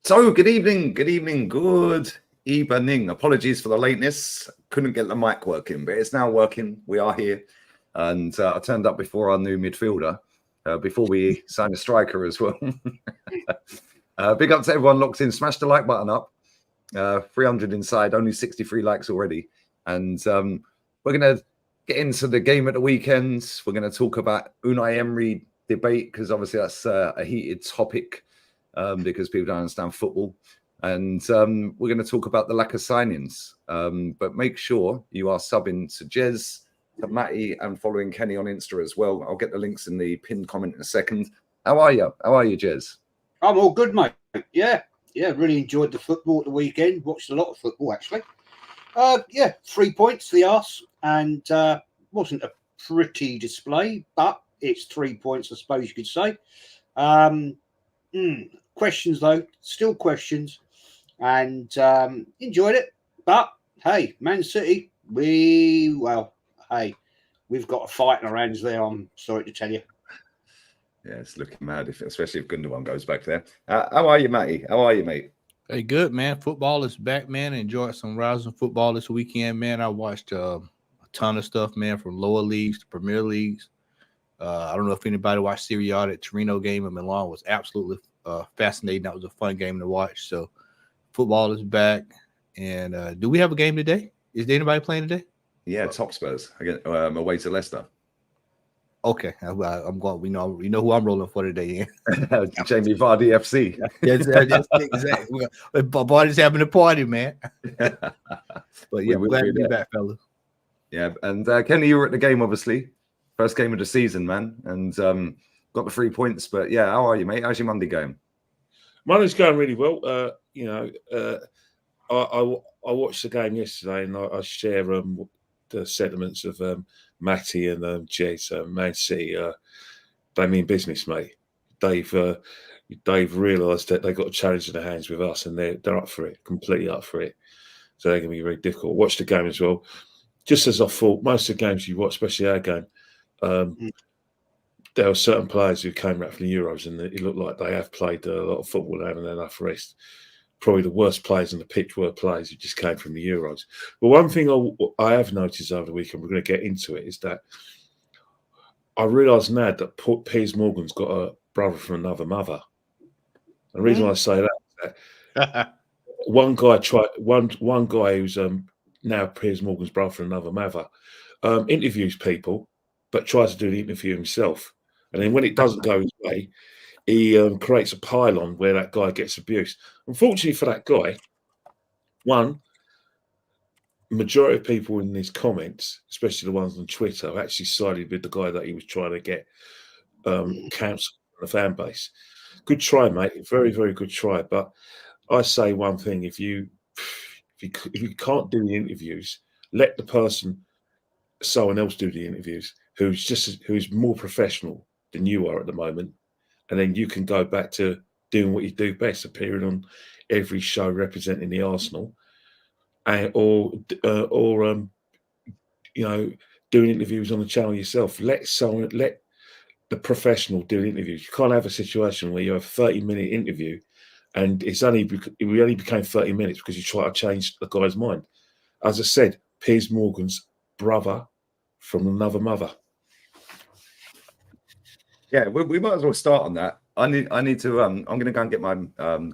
So, good evening. Apologies for the lateness. Couldn't get the mic working, but it's now working. We are here. And I turned up before our new midfielder, before we signed a striker as well. Big up to everyone locked in. Smash the like button up. 300 inside, only 63 likes already. And we're going to get into the game at the weekend. We're going to talk about Unai Emery debate, because obviously that's a heated topic. Because people don't understand football. And we're going to talk about the lack of signings. But make sure you are subbing to Jez, to Matty, and following Kenny on Insta as well. I'll get the links in the pinned comment in a second. How are you? How are you, Jez? I'm all good, mate. Yeah, really enjoyed the football at the weekend. Watched a lot of football, actually. 3 points for the arse. And wasn't a pretty display, but it's 3 points, I suppose you could say. Questions though, still questions, and enjoyed it. But hey, Man City, we've got a fight in our hands there. I'm sorry to tell you. Yeah, it's looking mad, especially if Gundogan goes back there. How are you, Matty? How are you, mate? Hey, good, man. Football is back, man. Enjoyed some rousing football this weekend, man. I watched a ton of stuff, man, from lower leagues to Premier Leagues. I don't know if anybody watched Serie A. That Torino game in Milan was absolutely fascinating. That was a fun game to watch. So football is back. And do we have a game today? Is there anybody playing today? Yeah, Top Spurs again, away to Leicester. Okay, I'm going. We know who I'm rolling for today. Jamie Vardy FC. Yes, exactly. Vardy's having a party, man. But yeah, we're glad to be back, fellas. Yeah, and Kenny, you were at the game, obviously. First game of the season, man, and got the 3 points. But yeah, how are you, mate? How's your Monday going? Monday's going really well. I watched the game yesterday, and I share the sentiments of Matty and Jez. Man City, they mean business, mate. They've realised that they've got a challenge in their hands with us, and they're up for it, completely up for it. So they're going to be very difficult. Watch the game as well. Just as I thought, most of the games you watch, especially our game. There were certain players who came back from the Euros, and it looked like they have played a lot of football and haven't had enough rest. Probably the worst players on the pitch were players who just came from the Euros. But one thing I have noticed over the weekend, we're going to get into it, is that I realise now that Piers Morgan's got a brother from another mother. The reason I say that is that one guy who's now Piers Morgan's brother from another mother interviews people, but tries to do the interview himself. And then when it doesn't go his way, he creates a pylon where that guy gets abused. Unfortunately for that guy, majority of people in his comments, especially the ones on Twitter, have actually sided with the guy that he was trying to get cancelled on the fan base. Good try, mate. Very, very good try. But I say one thing: if you can't do the interviews, let someone else do the interviews who's more professional than you are at the moment, and then you can go back to doing what you do best, appearing on every show representing the Arsenal, or doing interviews on the channel yourself. Let the professional do interviews. You can't have a situation where you have a 30-minute interview and it only became 30 minutes because you try to change the guy's mind. As I said, Piers Morgan's brother from another mother. Yeah, we might as well start on that. I need to. I'm going to go and get my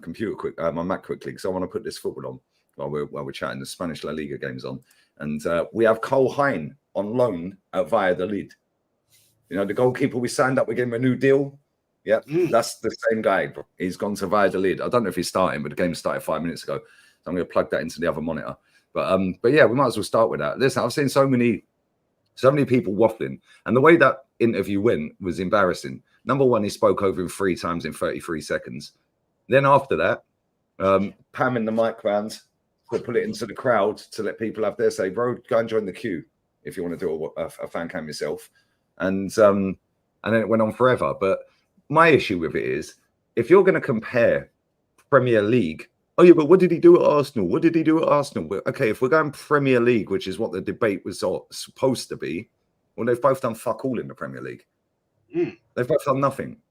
computer my Mac quickly, because I want to put this football on while we're chatting. The Spanish La Liga game's on, and we have Cole Hein on loan at Valladolid. You know, the goalkeeper we signed up, we gave him a new deal. Yeah, that's the same guy. He's gone to Valladolid. I don't know if he's starting, but the game started 5 minutes ago. So I'm going to plug that into the other monitor. But yeah, we might as well start with that. Listen, I've seen so many people waffling, and the way that interview went was embarrassing. Number one, he spoke over him 3 times in 33 seconds. Then after that, pamming the mic round to put it into the crowd to let people have their say. Bro, go and join the queue if you want to do a fan cam yourself. And then it went on forever. But my issue with it is, if you're going to compare Premier League, oh yeah, but what did he do at Arsenal? What did he do at Arsenal? Okay, if we're going Premier League, which is what the debate was supposed to be, well, they've both done fuck all in the Premier League. They've both done nothing.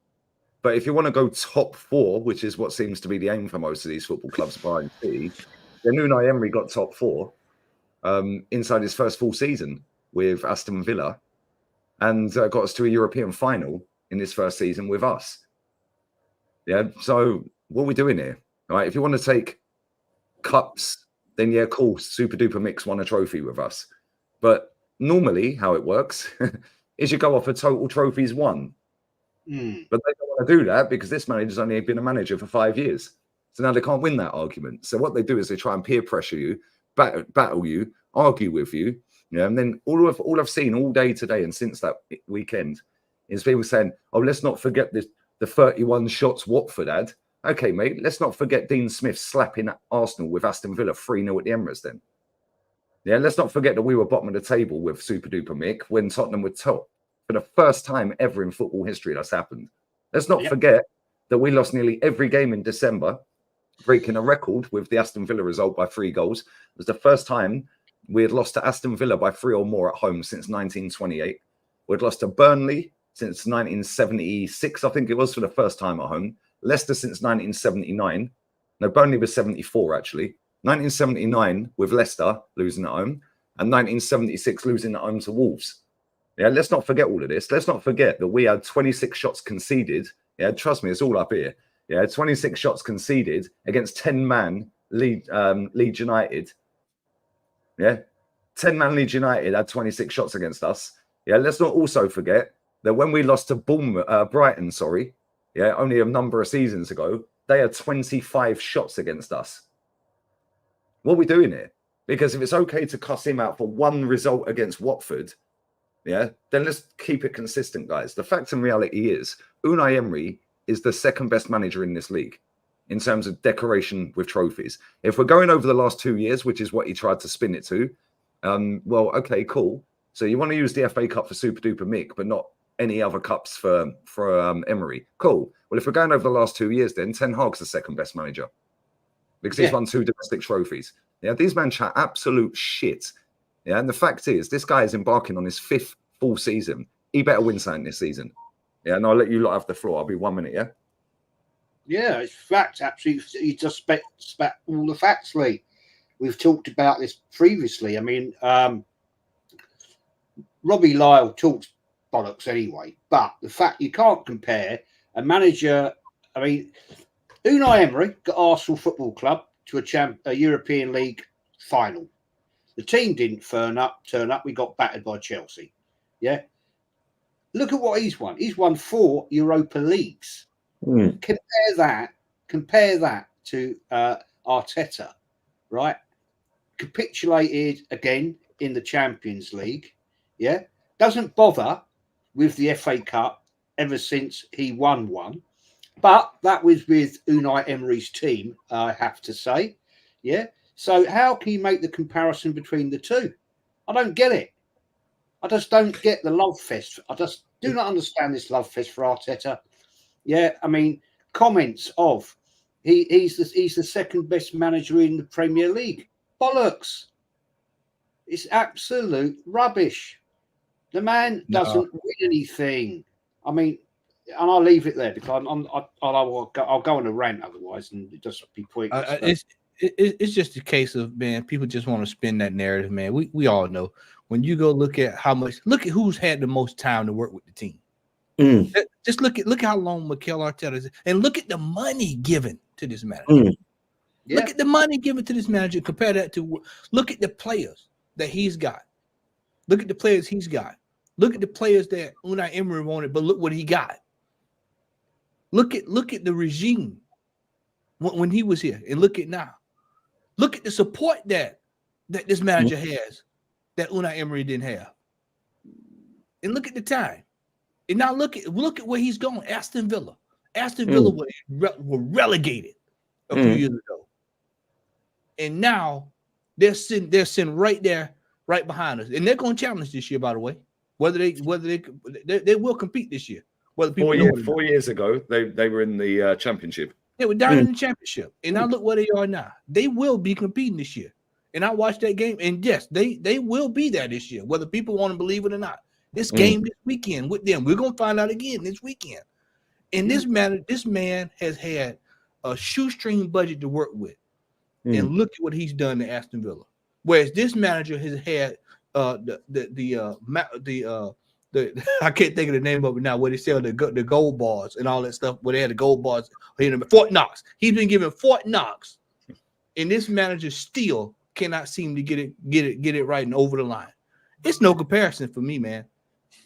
But if you want to go top 4, which is what seems to be the aim for most of these football clubs, Bayern City, then Unai Emery got top 4 inside his first full season with Aston Villa, and got us to a European final in his first season with us. Yeah. So what are we doing here? All right. If you want to take cups, then yeah, cool. Super duper mix won a trophy with us. But normally how it works is you go off a total trophies won. But they don't want to do that because this manager's only been a manager for 5 years. So now they can't win that argument. So what they do is they try and peer pressure you, battle you, argue with you. Yeah, and then all I've seen all day today and since that weekend is people saying, "Oh, let's not forget the 31 shots Watford had." Okay, mate, let's not forget Dean Smith slapping Arsenal with Aston Villa 3-0 at the Emirates then. Yeah, let's not forget that we were bottom of the table with Super Duper Mick when Tottenham were top. For the first time ever in football history that's happened. Let's not forget that we lost nearly every game in December, breaking a record with the Aston Villa result by 3 goals. It was the first time we had lost to Aston Villa by 3 or more at home since 1928. We'd lost to Burnley since 1976, I think it was, for the first time at home. Leicester since 1979. No, Burnley was 74, actually. 1979 with Leicester losing at home, and 1976 losing at home to Wolves. Yeah, let's not forget all of this. Let's not forget that we had 26 shots conceded. Yeah, trust me, it's all up here. Yeah, 26 shots conceded against 10-man Leeds United. Yeah, 10-man Leeds United had 26 shots against us. Yeah, let's not also forget that when we lost to Brighton, only a number of seasons ago, they had 25 shots against us. What are we doing here? Because if it's okay to cuss him out for one result against Watford, yeah, then let's keep it consistent, guys. The fact and reality is Unai Emery is the second best manager in this league in terms of decoration with trophies. If we're going over the last 2 years, which is what he tried to spin it to, well, okay, cool. So you want to use the FA Cup for Super Duper Mick, but not any other cups for Emery. Cool. Well, if we're going over the last 2 years, then Ten Hag's the second best manager because he's won 2 domestic trophies. Yeah, these men chat absolute shit. Yeah, and the fact is, this guy is embarking on his 5th full season. He better win something this season. Yeah, and I'll let you lot have the floor. I'll be 1 minute, yeah? Yeah, it's fact. Absolutely. You just spat all the facts, Lee. We've talked about this previously. I mean, Robbie Lyle talks bollocks anyway, but the fact you can't compare a manager, I mean, Unai Emery got Arsenal Football Club to a European League final. The team didn't turn up. We got battered by Chelsea. Yeah. Look at what he's won. He's won 4 Europa Leagues. Compare that to Arteta, right? Capitulated again in the Champions League. Yeah. Doesn't bother with the FA Cup ever since he won one. But that was with Unai Emery's team, I have to say. Yeah. So how can you make the comparison between the two? I don't get it. I just don't get the love fest. I just do not understand this love fest for Arteta. Yeah, I mean, comments of he's the second best manager in the Premier League. Bollocks. It's absolute rubbish. The man doesn't win anything. I mean, and I'll leave it there because I'll go on a rant otherwise, and it just be pointless. It's just a case of, man, people just want to spin that narrative, man. We all know when you go look at who's had the most time to work with the team. Just look at how long Mikel Arteta is, and look at the money given to this manager. Yeah. Look at the money given to this manager. Compare that to look at the players that he's got. Look at the players he's got. Look at the players that Unai Emery wanted, but look what he got. Look at the regime when he was here, and look at now. Look at the support that this manager has that Unai Emery didn't have. And look at the time. And now look at where he's going. Aston Villa. Aston Villa were relegated a few years ago. And now they're sitting right there, right behind us. And they're going to challenge this year, by the way. Whether they will compete this year. Whether people 4 years ago, they were in the championship. They were down in the championship. And now look where they are now. They will be competing this year. And I watched that game. And yes, they will be there this year, whether people want to believe it or not. This game this weekend with them. We're going to find out again this weekend. And this man has had a shoestring budget to work with. And look at what he's done to Aston Villa. Whereas this manager has had the I can't think of the name of it now, where they sell the gold bars and all that stuff, where they had the gold bars. Fort Knox. He's been given Fort Knox, and this manager still cannot seem to get it right and over the line. It's no comparison for me, man.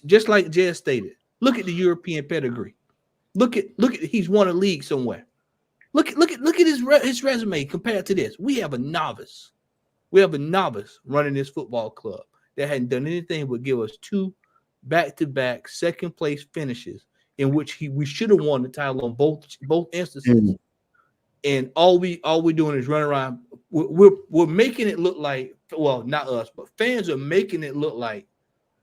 Just like Jez stated, look at the European pedigree. Look at he's won a league somewhere. Look at his resume compared to this. We have a novice. Running this football club that hadn't done anything but give us 2 back-to-back second place finishes in which we should have won the title on both instances. And all we're doing is run around. We're making it look like, well, not us, but fans are making it look like,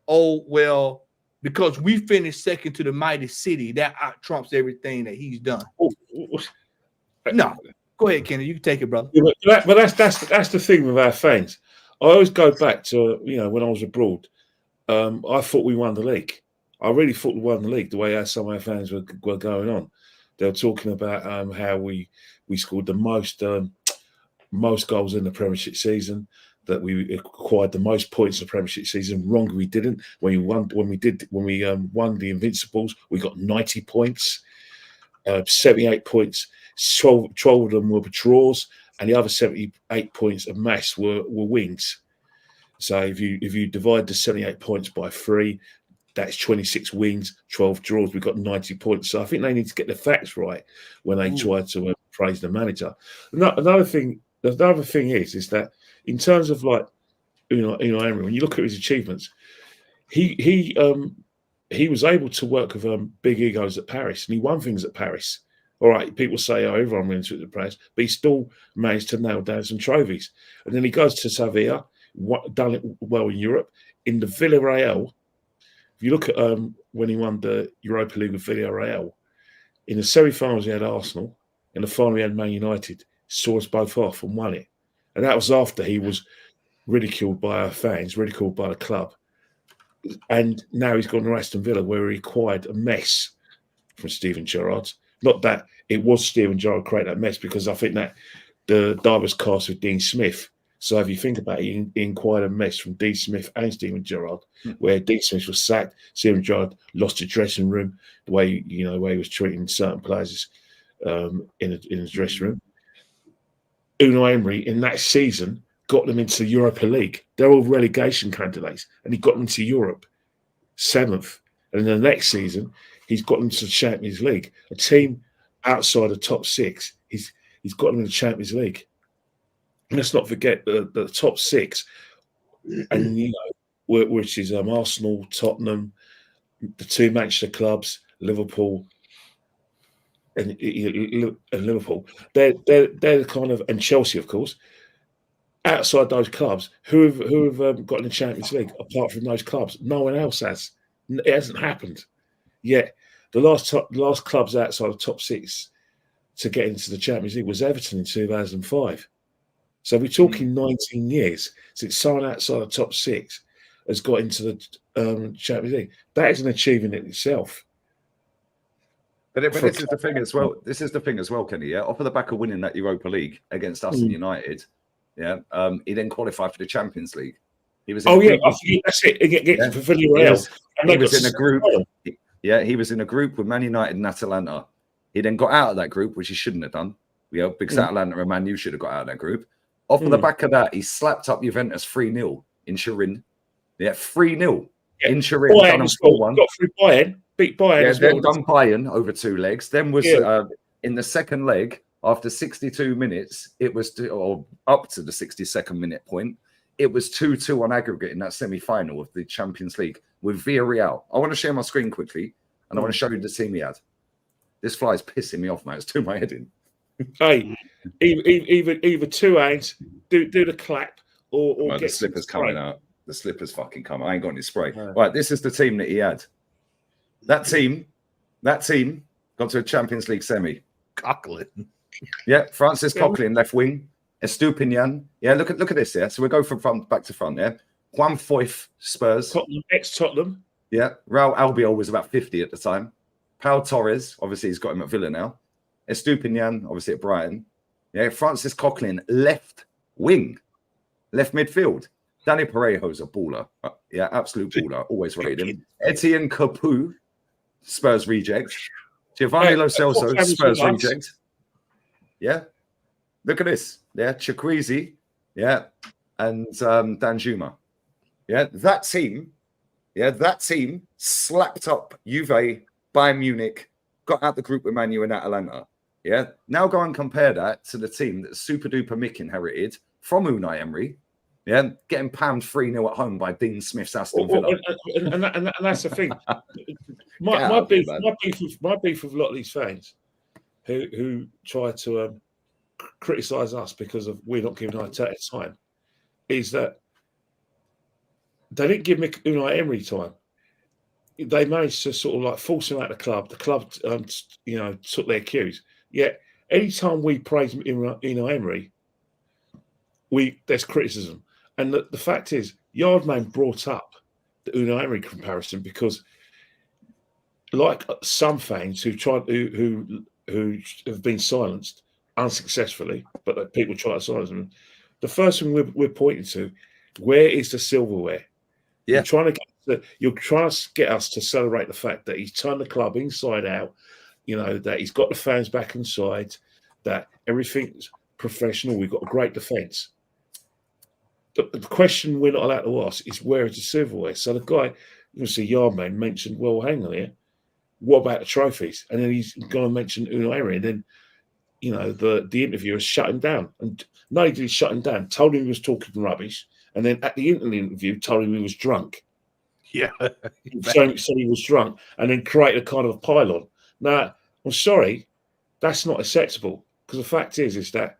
oh well, because we finished second to the mighty City, that out trumps everything that he's done. No, go ahead, Kenny. You can take it, brother. Yeah, but that's the thing with our fans. I always go back to when I was abroad. I thought we won the league. I really thought we won the league. The way some of our fans were going on, they were talking about how we scored the most goals in the Premiership season. That we acquired the most points in the Premiership season. Wrong, we didn't. When we won the Invincibles, we got 90 points, 78 points. 12 of them were draws, and the other 78 points of mass were wins. So if you divide the 78 points by 3, that's 26 wins, 12 draws. We've got 90 points. So I think they need to get the facts right when they try to praise the manager. Another thing is that in terms of Emery, when you look at his achievements, he was able to work with big egos at Paris, and he won things at Paris. All right, people say, everyone wins at the Paris, but he still managed to nail down some trophies. And then he goes to Sevilla, done it well in Europe. In the Villarreal, if you look at when he won the Europa League with Villarreal, in the semi-finals he had Arsenal, in the final he had Man United, saw us both off and won it. And that was after he was ridiculed by our fans, ridiculed by the club. And now he's gone to Aston Villa, where he acquired a mess from Steven Gerrard. Not that it was Steven Gerrard create that mess, because I think that the die was cast with Dean Smith. So if you think about it, he acquired a mess from Dean Smith and Steven Gerrard, where Dean Smith was sacked, Steven Gerrard lost the dressing room, the way he was treating certain players in the dressing room. Unai Emery in that season got them into the Europa League. They're all relegation candidates, and he got them to Europe, 7th. And in the next season, he's got them to the Champions League. A team outside the top 6, he's got them in the Champions League. And let's not forget the top 6, and which is Arsenal, Tottenham, the 2 Manchester clubs, Liverpool, and Liverpool. They're the kind of, and Chelsea, of course. Outside those clubs, who have got in the Champions League apart from those clubs? No one else has. It hasn't happened yet. The last clubs outside the top 6 to get into the Champions League was Everton in 2005. So we're talking 19 years since someone outside the top 6 has got into the Champions League. That is an achievement in itself. But this is the thing as well. This is the thing as well, Kenny. Yeah, off of the back of winning that Europa League against us and United, yeah, he then qualified for the Champions League. He was. That's it. He was in a group. Yeah, he was in a group with Man United and Atalanta. He then got out of that group, which he shouldn't have done. Because Atalanta and Man U should have got out of that group. Off of the back of that, he slapped up Juventus 3-0 in Turin. Yeah, 3-0 in Turin. Done them 4-1. Got through Bayern. Beat Bayern. Yeah, then done Bayern over 2 legs. Then was in the second leg, after 62 minutes, it was up to the 62nd minute point. It was 2-2 on aggregate in that semi-final of the Champions League with Villarreal. I want to share my screen quickly, and I want to show you the team he had. This fly is pissing me off, mate. It's doing my head in. Hey, either 2 hands, do the clap, or get the slippers coming out. The slippers fucking come. I ain't got any spray. Right, this is the team that he had. That team got to a Champions League semi. Coughlin. Yeah, Francis Coughlin, left wing. Estupinian. Yeah, look at this. Yeah, so we go from front back to front. Yeah, Juan Foyth, Spurs. Ex-Tottenham. Yeah, Raul Albiol was about 50 at the time. Pau Torres, obviously he's got him at Villa now. Estupinian, obviously at Brighton. Yeah, Francis Coquelin, left wing, left midfield. Danny Parejo's a baller. Yeah, absolute baller. Always rated him. Etienne Capoue, Spurs reject. Giovanni Lo Celso, Spurs reject. Yeah. Look at this. Yeah, Chikwueze. Yeah. And Danjuma. Yeah, that team slapped up Juve, Bayern Munich, got out the group with Man U and Atalanta. Yeah. Now go and compare that to the team that Super Duper Mick inherited from Unai Emery. Yeah, getting pammed 3-0 at home by Dean Smith's Aston Villa. And that's the thing. My beef with a lot of these fans who try to criticise us because of we're not giving Arteta time is that they didn't give Unai Emery time. They managed to sort of like force him out of the club. The club, took their cues. Yet, anytime we praise Unai Emery, there's criticism. And the fact is, Yardman brought up the Unai Emery comparison because, like some fans who have been silenced unsuccessfully, but people try to silence them, the first thing we're pointing to, where is the silverware? Yeah. You're trying to get us to celebrate the fact that he's turned the club inside out, that he's got the fans back inside, that everything's professional. We've got a great defence. The question we're not allowed to ask is where is the silverware? So the guy, obviously Yardman, mentioned, well, hang on here, what about the trophies? And then he's going to mention Unai Emery, and then the interviewer shut him down. And not only did he shut him down, told him he was talking rubbish, and then at the end of the interview told him he was drunk. Yeah. so he was drunk, and then created a kind of a pylon. Now, I'm sorry, that's not acceptable, because the fact is that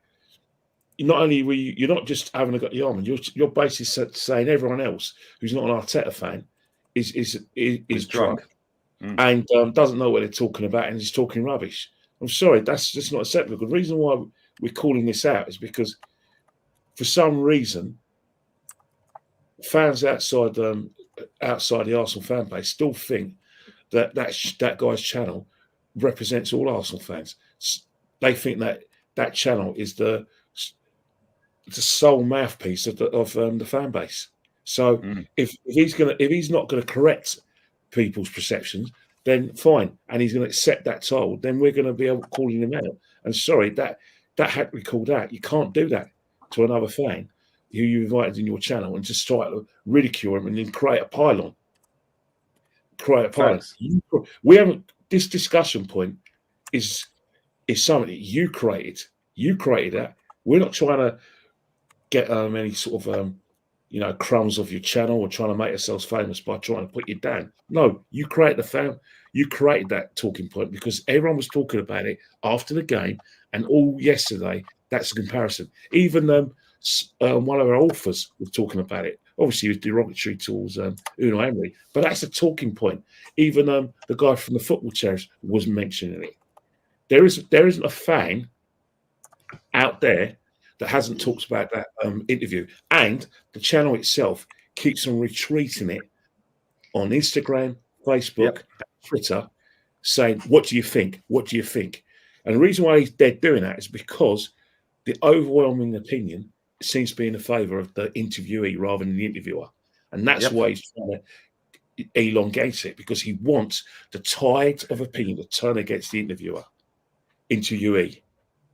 not only you're not just having a go at Yarman, you're basically saying everyone else who's not an Arteta fan is drunk and doesn't know what they're talking about and is talking rubbish. I'm sorry, that's just not acceptable. The reason why we're calling this out is because for some reason fans outside the Arsenal fan base still think that guy's channel represents all Arsenal fans. They think that channel is the sole mouthpiece of the fan base. So if he's not going to correct people's perceptions, then fine, and he's going to accept that toll, then we're going to be able to calling him out. And sorry, that had to be called out. You can't do that to another fan who you invited in your channel and just try to ridicule him and then create a pylon. We haven't. This discussion point is something that you created. You created that. We're not trying to get any sort of crumbs of your channel or trying to make ourselves famous by trying to put you down. No, you created that talking point because everyone was talking about it after the game and all yesterday. That's a comparison. Even one of our authors was talking about it. Obviously, it was derogatory towards Unai Emery, but that's a talking point. Even the guy from the football chairs was mentioning it. There isn't a fan out there that hasn't talked about that interview, and the channel itself keeps on retweeting it on Instagram, Facebook, Twitter, saying, "What do you think? What do you think?" And the reason why they're doing that is because the overwhelming opinion seems to be in the favour of the interviewee rather than the interviewer, and that's why he's trying to elongate it, because he wants the tide of opinion to turn against the interviewer, interviewee.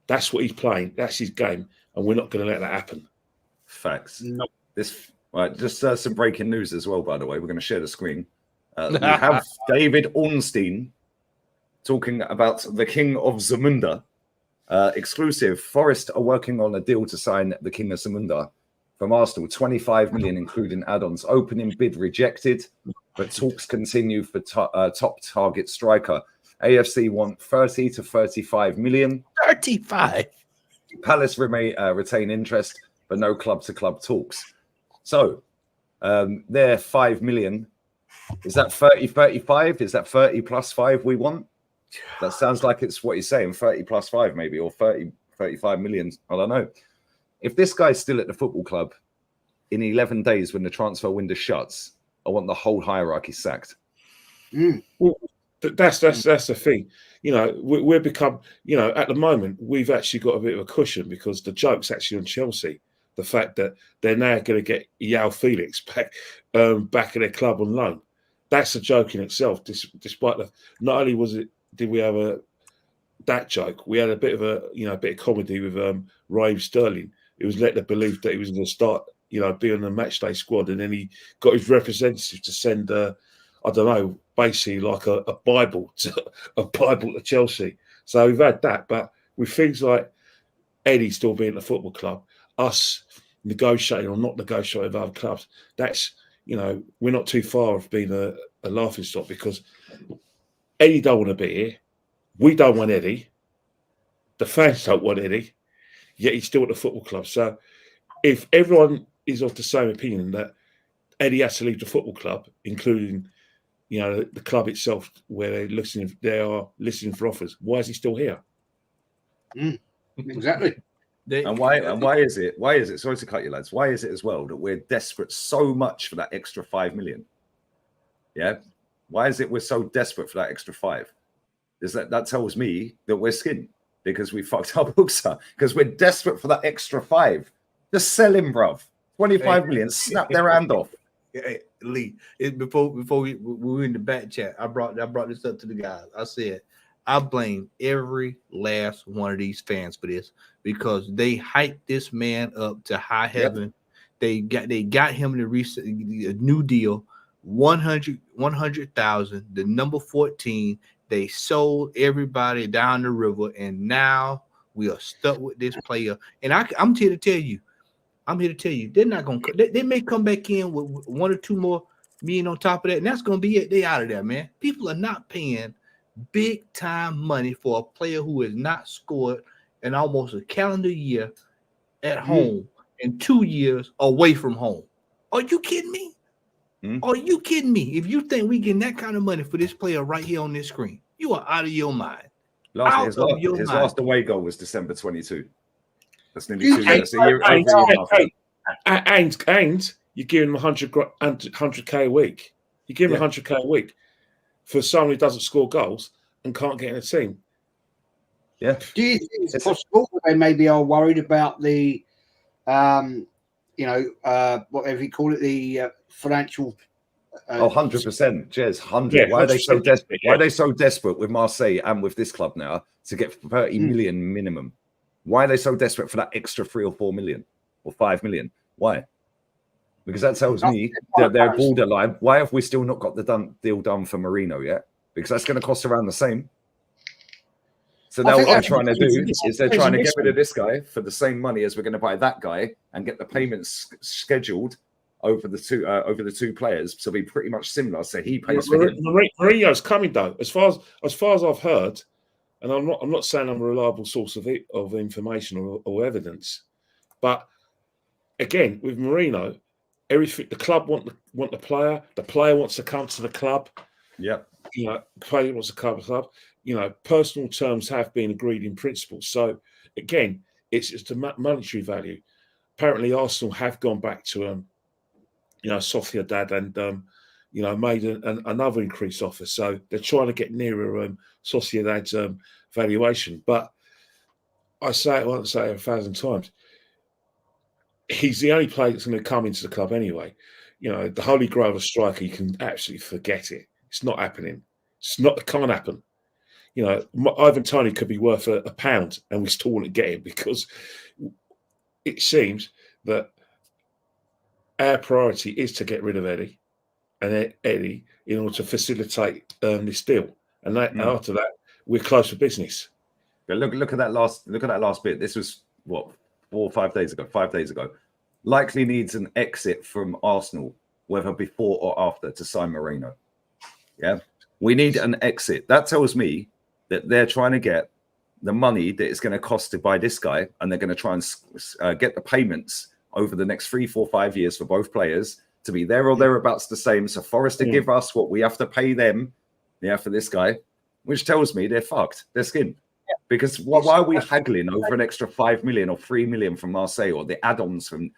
That's what he's playing. That's his game, and we're not going to let that happen. Facts. No. Just some breaking news as well, by the way. We're going to share the screen. We have David Ornstein talking about the King of Zamunda. Exclusive. Forest are working on a deal to sign the King of Zamunda from Arsenal. 25 million, including add-ons. Opening bid rejected, but talks continue for top target striker. AFC want 30 to 35 million. 35. Palace retain interest, but no club-to-club talks. So, their 5 million, is that 30, 35? Is that 30 plus 5 we want? That sounds like it's what he's saying, 30 plus 5 maybe, or 30, 35 million. I don't know. If this guy's still at the football club in 11 days when the transfer window shuts, I want the whole hierarchy sacked. Well, That's the thing. You know, we're become. You know, at the moment we've actually got a bit of a cushion because the joke's actually on Chelsea. The fact that they're now going to get João Felix back at their club on loan. That's a joke in itself. Despite not only did we have that joke, we had a bit of comedy with Raheem Sterling. It was led to believe that he was going to start, be on the matchday squad, and then he got his representative to send I don't know, basically like a Bible to Chelsea. So we've had that, but with things like Eddie still being at the football club, us negotiating or not negotiating with other clubs, that's, we're not too far of being a laughing stock because Eddie don't want to be here. We don't want Eddie. The fans don't want Eddie, yet he's still at the football club. So if everyone is of the same opinion that Eddie has to leave the football club, including the club itself, where they are listening for offers, why is he still here? Exactly. And why is it? Sorry to cut you, lads. Why is it as well that we're desperate so much for that extra 5 million? Yeah. Why is it we're so desperate for that extra 5? Is that tells me that we're skinned because we fucked our books up because we're desperate for that extra 5. Just sell him, bruv. 25 million. Snap their hand off. Hey, Lee, before we were in the back chat, I brought this up to the guys. I said I blame every last one of these fans for this because they hyped this man up to high heaven. Yep. They got him a new deal, 100,000, the number 14. They sold everybody down the river, and now we are stuck with this player. And I'm here to tell you, they're not going to. They may come back in with 1 or 2 more million on top of that, and that's going to be it. They out of there, man. People are not paying big time money for a player who has not scored in almost a calendar year at home and 2 years away from home. Are you kidding me? Are you kidding me? If you think we getting that kind of money for this player right here on this screen, you are out of your mind. His last away goal was December 22. That's nearly 2 years. And you're giving him 100K a week. You give him 100K a week for someone who doesn't score goals and can't get in a team. Yeah. Do you think it's possible that they maybe are worried about the, whatever you call it, the financial? 100%. Jez, 100. Yeah, why are they so desperate? Why are they so desperate with Marseille and with this club now to get 30 million minimum? Why are they so desperate for that extra 3 or 4 million or 5 million? Why? Because that tells me that they're borderline. Why have we still not got the deal done for Marino yet? Because that's going to cost around the same. So now what they're trying to do is they're trying to get rid of this guy for the same money as we're going to buy that guy and get the payments scheduled over the two players to be pretty much similar. So he pays for him. Mourinho's coming though, as far as I've heard, and I'm not saying I'm a reliable source of information or evidence, but again with Mourinho, everything the club want the player wants to come to the club. Yeah, the player wants to come to the club. Personal terms have been agreed in principle. So again, it's the monetary value. Apparently, Arsenal have gone back to Sociedad and made another increased offer. So they're trying to get nearer Sociedad's valuation. But I say it once, say it 1,000 times. He's the only player that's going to come into the club anyway. The holy grail of a striker, you can absolutely forget it. It's not happening. It can't happen. Ivan Toney could be worth £1 and we still wouldn't get him because it seems that our priority is to get rid of Eddie in order to facilitate this deal. And after that, we're close for business. But look at that last bit. This was what 4 or 5 days ago. 5 days ago. Likely needs an exit from Arsenal, whether before or after, to sign Moreno. Yeah, we need an exit. That tells me that they're trying to get the money that it's going to cost to buy this guy, and they're going to try and get the payments over the next 3, 4, 5 years for both players to be there or thereabouts the same. So Forest to give us what we have to pay them, for this guy, which tells me they're fucked. They're skinned. Yeah. Because why are we haggling over an extra 5 million or 3 million from Marseille or the add-ons from,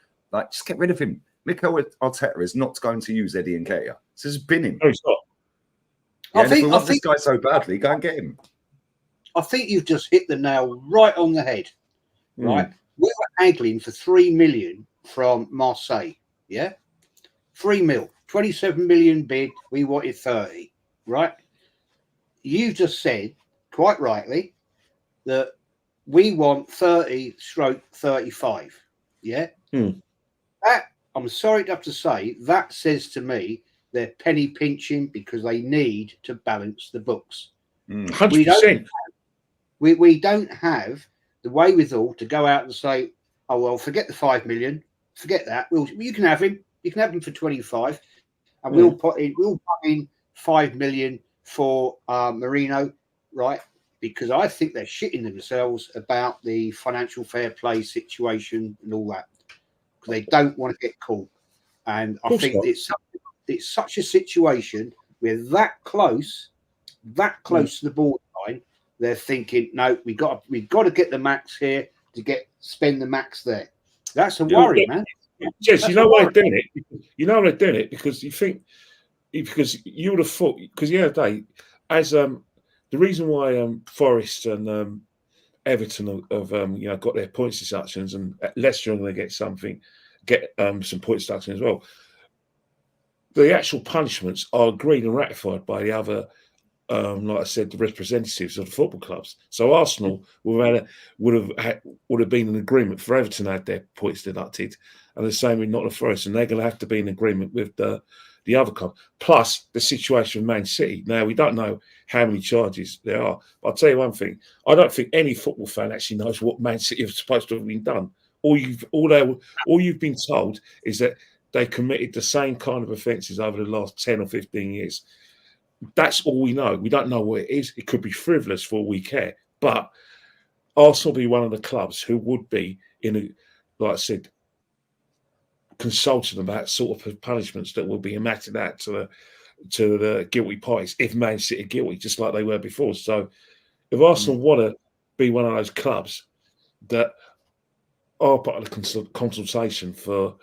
just get rid of him. Mikel Arteta is not going to use Eddie Nketiah. This has been him. No, he's not. Yeah, and if we want this guy so badly, go and get him. I think you've just hit the nail right on the head. Right, we were angling for 3 million from Marseille. Yeah, 3 mil, 27 million bid. We wanted 30. Right, you just said quite rightly that we want 30/35. Yeah, that, I'm sorry to have to say, that says to me they're penny pinching because they need to balance the books. 100%. We don't have the wherewithal to go out and say, oh, well, forget the 5 million, forget that. You can have him. You can have him for 25, and we'll put in 5 million for Marino, right? Because I think they're shitting themselves about the financial fair play situation and all that, because they don't want to get caught. And I think it's such a situation where that close to the borderline. They're thinking, no, we've got to get the max here to spend the max there. That's a worry, man. Yes, you know why they're doing it. You know why they're doing it because you would have thought, because the other day, as the reason why Forest and Everton have got their points deductions, and Leicester are going to get some points deduction as well. The actual punishments are agreed and ratified by the other. Like I said, the representatives of the football clubs. So Arsenal would have been in agreement for Everton to have their points deducted, and the same with Nottingham Forest, and they're going to have to be in agreement with the other club. Plus the situation with Man City. Now we don't know how many charges there are, but I'll tell you one thing: I don't think any football fan actually knows what Man City is supposed to have been done. All you've been told is that they committed the same kind of offences over the last 10 or 15 years. That's all we know. We don't know what it is. It could be frivolous for all we care. But Arsenal will be one of the clubs who would be like I said, consulting about sort of punishments that will be meted out to the guilty parties if Man City are guilty, just like they were before. So if Arsenal want to be one of those clubs that are part of the consultation for,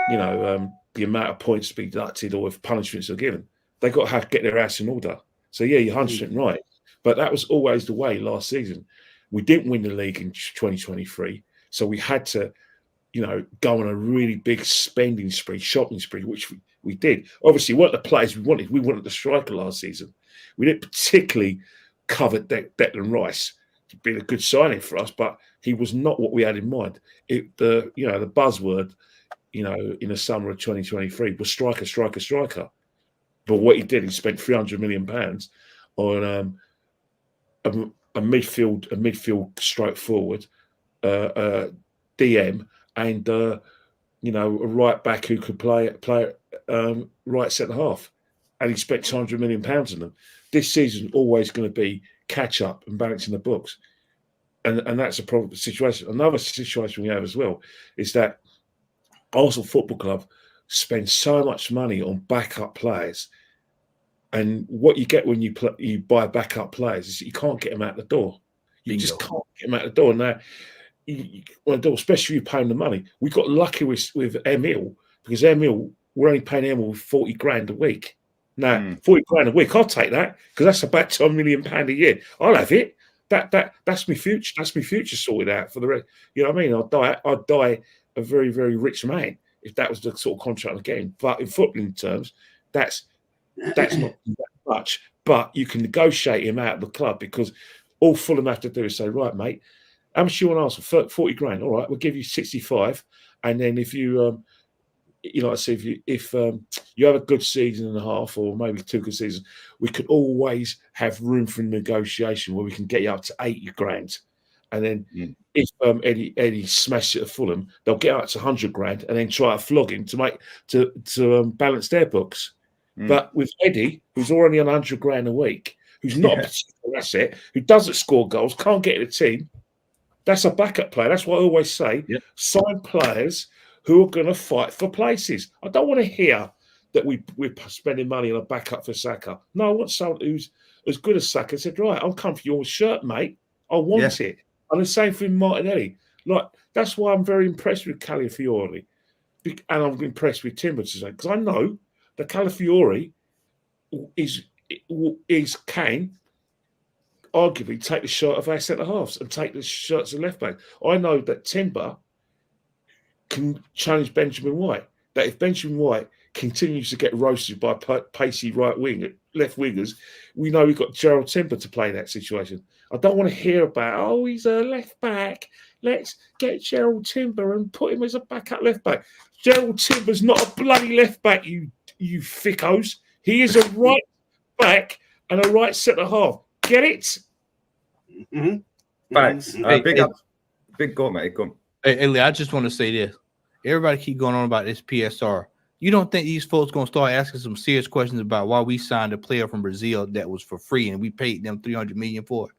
the amount of points to be deducted or if punishments are given, they've got to have to get their house in order. So, yeah, you're 100% right. But that was always the way last season. We didn't win the league in 2023. So we had to, go on a really big spending spree, shopping spree, which we did. Obviously, weren't the players we wanted. We wanted the striker last season. We didn't particularly cover Declan Rice to be a good signing for us, but he was not what we had in mind. The buzzword, in the summer of 2023 was striker. But what he did, he spent £300 million on a midfield stroke forward, DM, and a right back who could play right centre half, and he spent £200 million on them. This season, always going to be catch up and balancing the books, and that's a problem situation. Another situation we have as well is that Arsenal Football Club spend so much money on backup players, and what you get when you buy backup players is you can't get them out the door. You just can't get them out the door. Now, especially if you're paying the money. We got lucky with Emil, because Emil, we're only paying Emil £40,000 a week. Now, £40,000 a week, I'll take that, because that's about £10 million a year. I'll have it. That's my future. That's my future sorted out for the rest. You know what I mean? I'd die a very, very rich man if that was the sort of contract I'm getting. But in footballing terms, that's not that much. But you can negotiate him out of the club, because all Fulham have to do is say, right, mate, how much you want to ask for? £40,000. All right, we'll give you 65. And then if you, if you have a good season and a half, or maybe 2 good seasons, we could always have room for negotiation where we can get you up to £80,000. And then if Eddie smashes it at Fulham, they'll get up to £100,000 and then try to flog him to balance their books. But with Eddie, who's already on £100,000 a week, who's not a particular asset, who doesn't score goals, can't get in the team, that's a backup player. That's what I always say. Yep. Sign players who are going to fight for places. I don't want to hear that we're spending money on a backup for Saka. No, I want someone who's as good as Saka. Said, right, I'll come for your shirt, mate. I want it. And the same for Martinelli. Like, that's why I'm very impressed with Calafiori. And I'm impressed with Timber today, because I know that Calafiori is Kane arguably take the shot of our centre halves and take the shots of left back. I know that Timber can challenge Benjamin White. That if Benjamin White continues to get roasted by pacey left wingers, we know we've got Gerald Timber to play that situation. I don't want to hear about, he's a left back. Let's get Gerald Timber and put him as a backup left back. Gerald Timber's not a bloody left back, you thickos. He is a right back and a right centre half. Get it? Mm-hmm. Thanks. Big go, mate. Go on. Hey, Lee, I just want to say this. Everybody keep going on about this PSR. You don't think these folks going to start asking some serious questions about why we signed a player from Brazil that was for free and we paid them $300 million for it?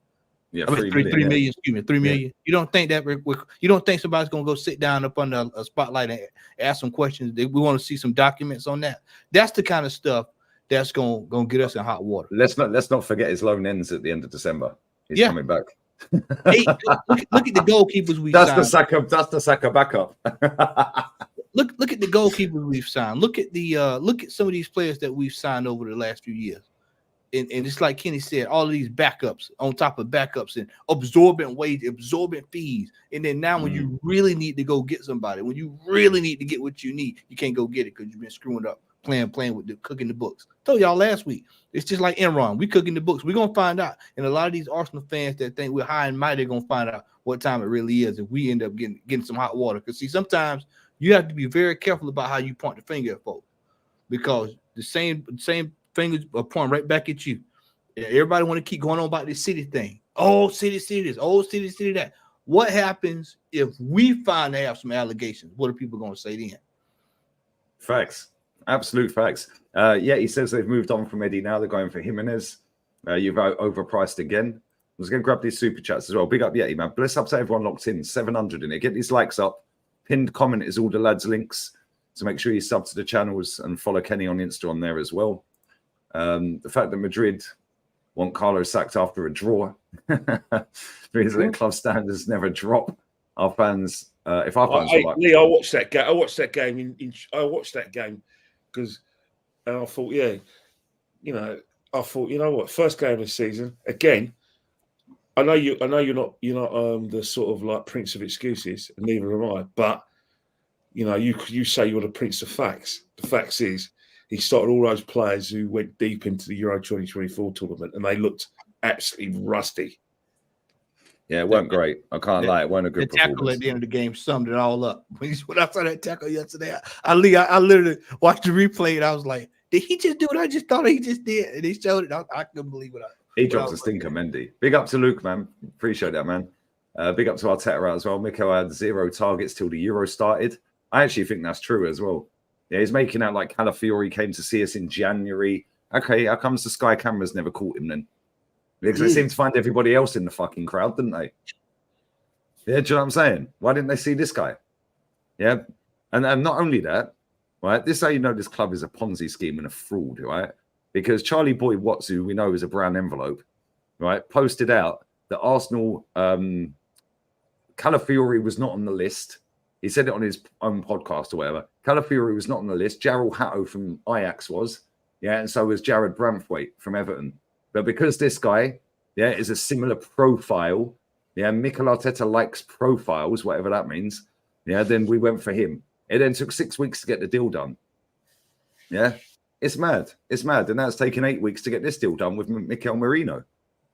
Yeah, $3 million. Excuse me, $3 million. You don't think that you don't think somebody's going to go sit down up under a spotlight and ask some questions? We want to see some documents on that. That's the kind of stuff that's going to get us in hot water. Let's not forget his loan ends at the end of December. He's coming back. Hey, look at the goalkeepers we signed. That's the Saka backup. Look at the goalkeepers we've signed. Look at some of these players that we've signed over the last few years. And it's like Kenny said, all of these backups on top of backups and absorbent fees. And then now when you really need to go get somebody, when you really need to get what you need, you can't go get it because you've been screwing up, playing with cooking the books. I told y'all last week, it's just like Enron. We cooking the books. We're going to find out. And a lot of these Arsenal fans that think we're high and mighty are going to find out what time it really is if we end up getting some hot water. Because, see, sometimes you have to be very careful about how you point the finger at folks because the same fingers are pointing right back at you. Everybody want to keep going on about this city thing. Oh, city this. Oh, city that. What happens if we find to have some allegations? What are people going to say then? Facts. Absolute facts. He says they've moved on from Eddie now. They're going for Jimenez. You've overpriced again. I was going to grab these super chats as well. Big up Yeti, man. Bless up to everyone locked in. 700 in it. Get these likes up. Pinned comment is all the lads' links. So make sure you sub to the channels and follow Kenny on Insta on there as well. The fact that Madrid want Carlo sacked after a draw means that club standards never drop. Our fans, if our fans were like... Lee, I watched that game. I watched that game because I thought, you know what? First game of the season again. I know you're not the sort of like prince of excuses, and neither am I. But you know, you say you're the prince of facts. The facts is he started all those players who went deep into the Euro 2024 tournament, and they looked absolutely rusty. Yeah, it weren't great. I can't lie. It weren't a good performance. The tackle at the end of the game summed it all up. When I saw that tackle yesterday, I literally watched the replay and I was like, did he just do what I just thought he just did? And he showed it. I couldn't believe it. He drops a stinker, Mendy. Big up to Luke, man. Appreciate that, man. Big up to Arteta as well. Mikel had 0 targets till the Euro started. I actually think that's true as well. Yeah, he's making out like Calafiori came to see us in January. Okay, how comes the Sky cameras never caught him then? Because they seemed to find everybody else in the fucking crowd, didn't they? Yeah, do you know what I'm saying? Why didn't they see this guy? Yeah. And not only that, right? This is how you know this club is a Ponzi scheme and a fraud, right? Because Charlie Boy Watts, who we know is a brown envelope, right, posted out that Arsenal, Calafiori was not on the list. He said it on his own podcast or whatever. Calafiori was not on the list. Jarrell Hatto from Ajax was. Yeah, and so was Jared Bramthwaite from Everton. But because this guy, is a similar profile, Mikel Arteta likes profiles, whatever that means, then we went for him. It then took 6 weeks to get the deal done. Yeah, it's mad. It's mad. And that's taken 8 weeks to get this deal done with Mikel Merino.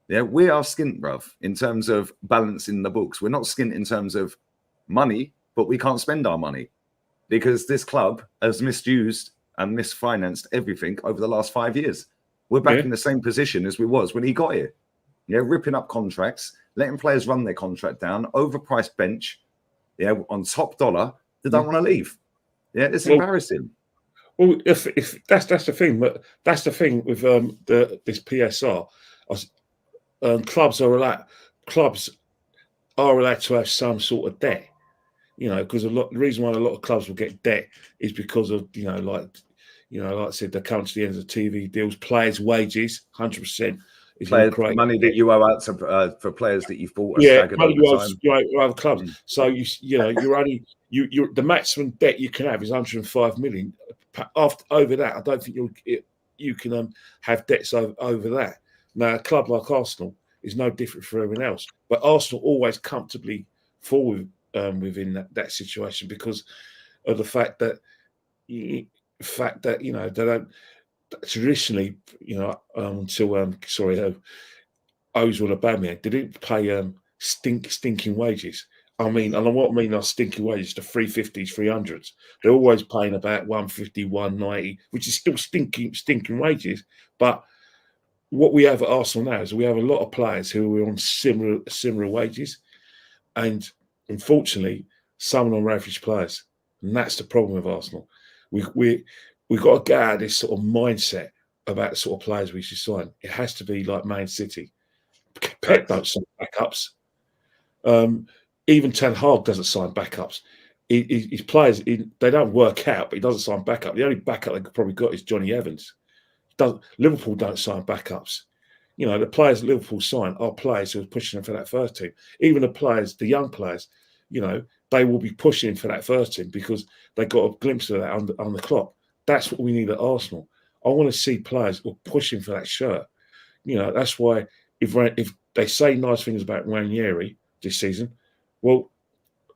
Yeah, we are skint, bruv, in terms of balancing the books. We're not skint in terms of money, but we can't spend our money because this club has misused and misfinanced everything over the last 5 years. We're back in the same position as we was when he got here. Yeah, ripping up contracts, letting players run their contract down, overpriced bench, on top dollar. They don't want to leave. Yeah, it's embarrassing. Well, if that's the thing, but that's the thing with this PSR. Clubs are allowed to have some sort of debt. You know, because the reason why a lot of clubs will get debt is because of like I said, they come to the end of the TV deals, players' wages, 100%. Money that you owe out to, for players that you've bought. Money you owe clubs. So you're only the maximum debt you can have is 105 million. Over that, I don't think you can have debts over that. Now, a club like Arsenal is no different for everyone else, but Arsenal always comfortably fall within that situation because of the fact that they don't traditionally, until Ozil and Aubameyang, they didn't pay stinking wages. I mean, and what I mean are stinking wages, the 350s, 300s. They're always paying about 150, 190, which is still stinking wages. But what we have at Arsenal now is we have a lot of players who are on similar wages, and unfortunately, some are average players, and that's the problem with Arsenal. We've got to get out of this sort of mindset about the sort of players we should sign. It has to be like Man City. Pep don't sign backups. Even Ten Hag doesn't sign backups. His players, they don't work out, but he doesn't sign backup. The only backup they've probably got is Johnny Evans. Liverpool don't sign backups. The players Liverpool sign are players who are pushing them for that first team. Even the young players, they will be pushing for that first team because they got a glimpse of that on the clock. That's what we need at Arsenal. I want to see players who are pushing for that shirt. That's why if they say nice things about Ranieri this season, well,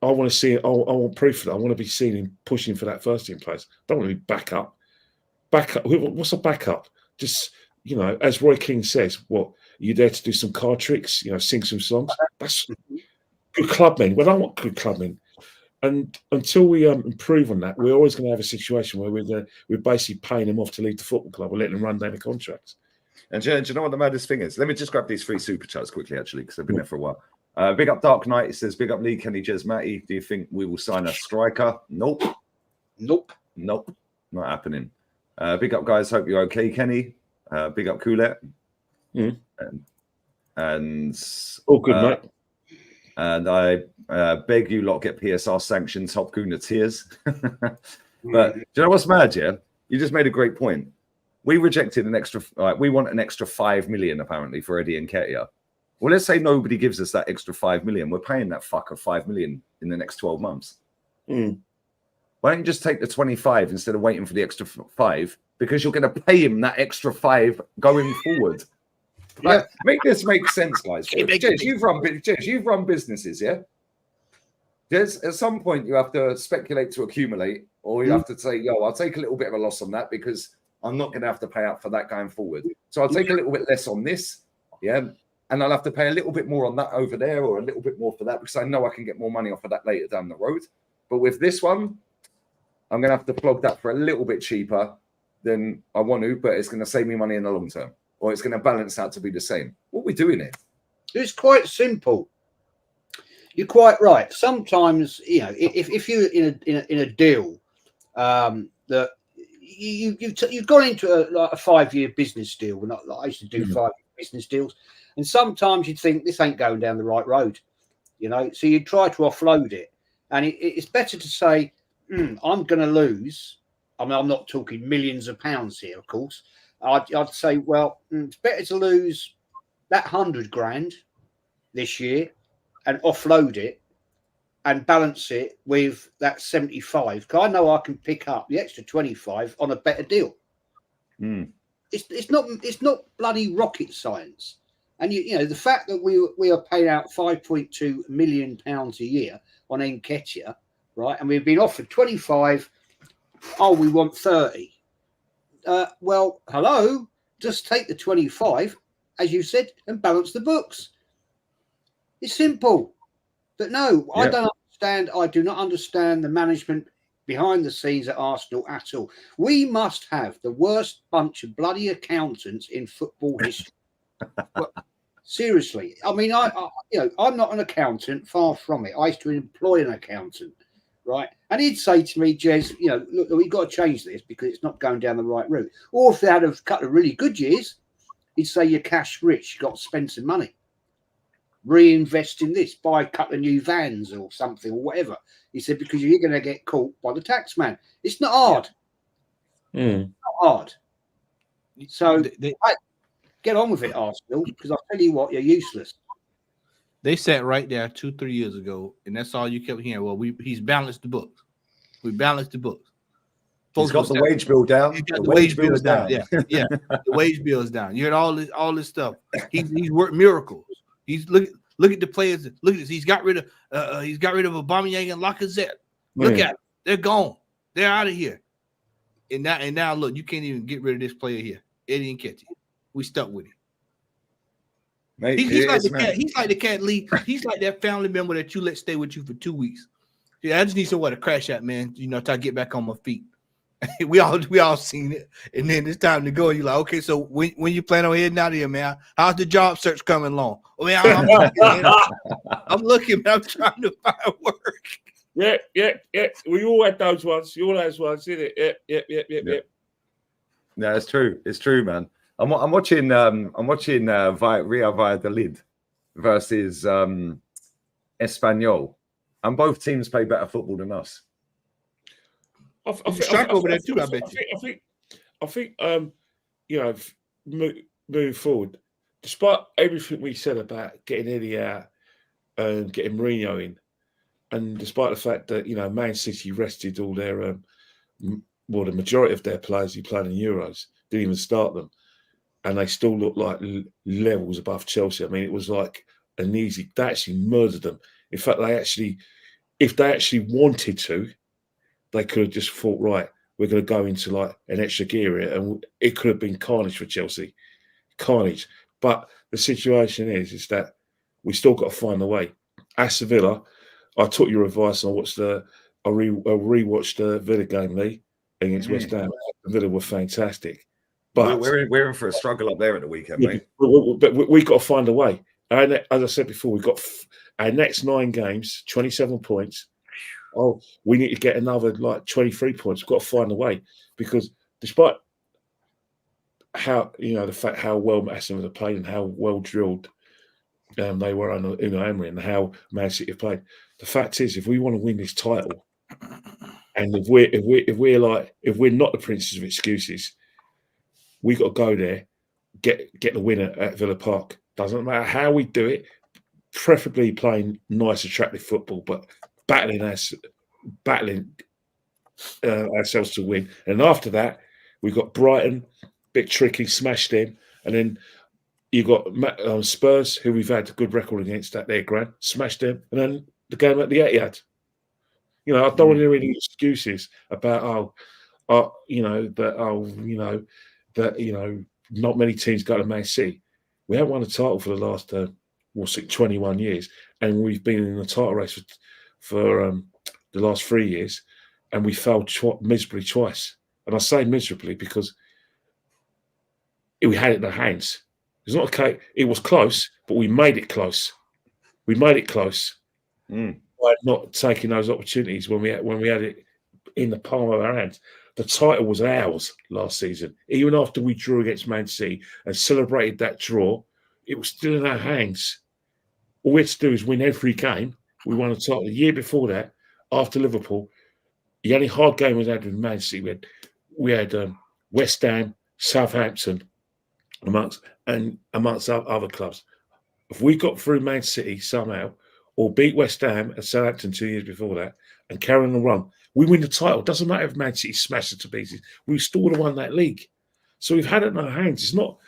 I want to see it. I want proof of that. I want to be seen him pushing for that first team place. I don't want to be backup. Backup. What's a backup? Just as Roy Keane says, what, you there to do some card tricks? Sing some songs. That's good clubmen. Well, I want good clubmen. And until we improve on that, we're always going to have a situation where we're basically paying them off to leave the football club. We're letting them run down the contracts. And do you know what the maddest thing is? Let me just grab these 3 super chats quickly, actually, because they've been there for a while. Big up Dark Knight. It says, big up Lee Kenny Jesmati. Do you think we will sign a striker? Nope. Not happening. Big up, guys. Hope you're okay, Kenny. Big up Coolette. And all good, mate. And I beg you lot get PSR sanctioned, Top Guna tears. But do you know what's mad, yeah? You just made a great point. We rejected an extra, we want an extra 5 million apparently for Eddie Nketiah. Well, let's say nobody gives us that extra 5 million. We're paying that fucker 5 million in the next 12 months. Why don't you just take the 25 instead of waiting for the extra 5? Because you're going to pay him that extra 5 going forward. Make this make sense, guys. Jez, you've run businesses, yeah? Jez, at some point you have to speculate to accumulate, or you have to say, yo, I'll take a little bit of a loss on that because I'm not going to have to pay out for that going forward. So I'll take a little bit less on this, yeah? And I'll have to pay a little bit more on that over there or a little bit more for that because I know I can get more money off of that later down the road. But with this one, I'm going to have to plug that for a little bit cheaper than I want to, but it's going to save me money in the long term, or it's going to balance out to be the same. What are we doing here? It's quite simple. You're quite right. Sometimes, if you're in a deal that you've gone into a 5-year business deal. I used to do 5-year business deals, and sometimes you'd think this ain't going down the right road, So you try to offload it, and it's better to say, I'm going to lose. I mean, I'm not talking millions of pounds here, of course. I'd say, well, it's better to lose that 100 grand this year and offload it and balance it with that 75. Because I know I can pick up the extra 25 on a better deal. It's not bloody rocket science. And the fact that we are paying out £5.2 million a year on Nketiah, right? And we've been offered 25. Oh, we want 30. Well, hello. Just take the 25, as you said, and balance the books. It's simple. But no, I don't understand. I do not understand the management behind the scenes at Arsenal at all. We must have the worst bunch of bloody accountants in football history. Seriously. I mean, I'm not an accountant, far from it. I used to employ an accountant, right? And he'd say to me, Jez, look, we've got to change this because it's not going down the right route. Or if they had a couple of really good years, he'd say you're cash rich, you've got to spend some money. Reinvest in this, buy a couple of new vans or something or whatever. He said, because you're going to get caught by the tax man. It's not hard. It's not hard. So get on with it, Arsenal, because I'll tell you what, you're useless. They sat right there 2-3 years ago, and that's all you kept hearing. Well, he's balanced the books. We balanced the books. He's got the 4%. wage bill down. He's got the wage bill down. Yeah, yeah. The wage bill is down. You had all this stuff. He's worked miracles. He's look at the players. Look at this. He's got rid of Aubameyang and Lacazette. Look at them. They're gone. They're out of here. And now look, you can't even get rid of this player here, Eddie Nketiah. We stuck with him. Mate, He's like the cat. He's like the cat lead. He's like that family member that you let stay with you for 2 weeks. Yeah, I just need somewhere to crash at, man. You know, try to get back on my feet. we all seen it, and then it's time to go. You're like, okay, so when you plan on heading out of here, man? How's the job search coming along? I mean, I'm looking, man. I'm trying to find work. Yeah. We all had those ones. You all had those ones, didn't it? Yeah. No, it's true. It's true, man. I'm watching Real Valladolid versus Espanyol, and both teams play better football than us. I think over there too. I bet you. I think. You know, moving forward, despite everything we said about getting Eddie out and getting Mourinho in, and despite the fact that Man City rested all their the majority of their players who played in Euros, didn't even start them, and they still look like levels above Chelsea. I mean, it was like an easy. They actually murdered them. In fact, if they actually wanted to, they could have just thought, right, we're going to go into like an extra gear here, and it could have been carnage for Chelsea. Carnage. But the situation is that we still got to find a way. Aston Villa, I took your advice and I rewatched the Villa game, Lee, against West Ham. Villa were fantastic. But we're in for a struggle up there at the weekend, mate. But we got to find a way. And as I said before, we've got our next 9 games, 27 points. Oh, we need to get another like 23 points. We've got to find a way, because despite how the fact how well Aston Villa played and how well drilled they were under Unai Emery and how Man City have played, the fact is, if we want to win this title, and if we're not the princes of excuses, we got to go there, get the winner at Villa Park. Doesn't matter how we do it, preferably playing nice, attractive football, but battling ourselves to win. And after that, we've got Brighton, bit tricky, smashed them, and then you got Spurs, who we've had a good record against at their ground, smashed them, and then the game at the Etihad. I don't want to hear any excuses about not many teams go to Man City. We haven't won a title for the last 21 years, and we've been in the title race for the last 3 years, and we failed miserably twice. And I say miserably because we had it in our hands. It's not okay. It was close, but we made it close. We made it close by not taking those opportunities when we had it in the palm of our hands. The title was ours last season. Even after we drew against Man City and celebrated that draw, it was still in our hands. All we had to do is win every game. We won a title. The year before that, after Liverpool, the only hard game we had with Man City, we had West Ham, Southampton, amongst other clubs. If we got through Man City somehow, or beat West Ham and Southampton 2 years before that, and carry on the run, we win the title. Doesn't matter if Man City smashed it to pieces. We still would have won that league. So we've had it in our hands. It's not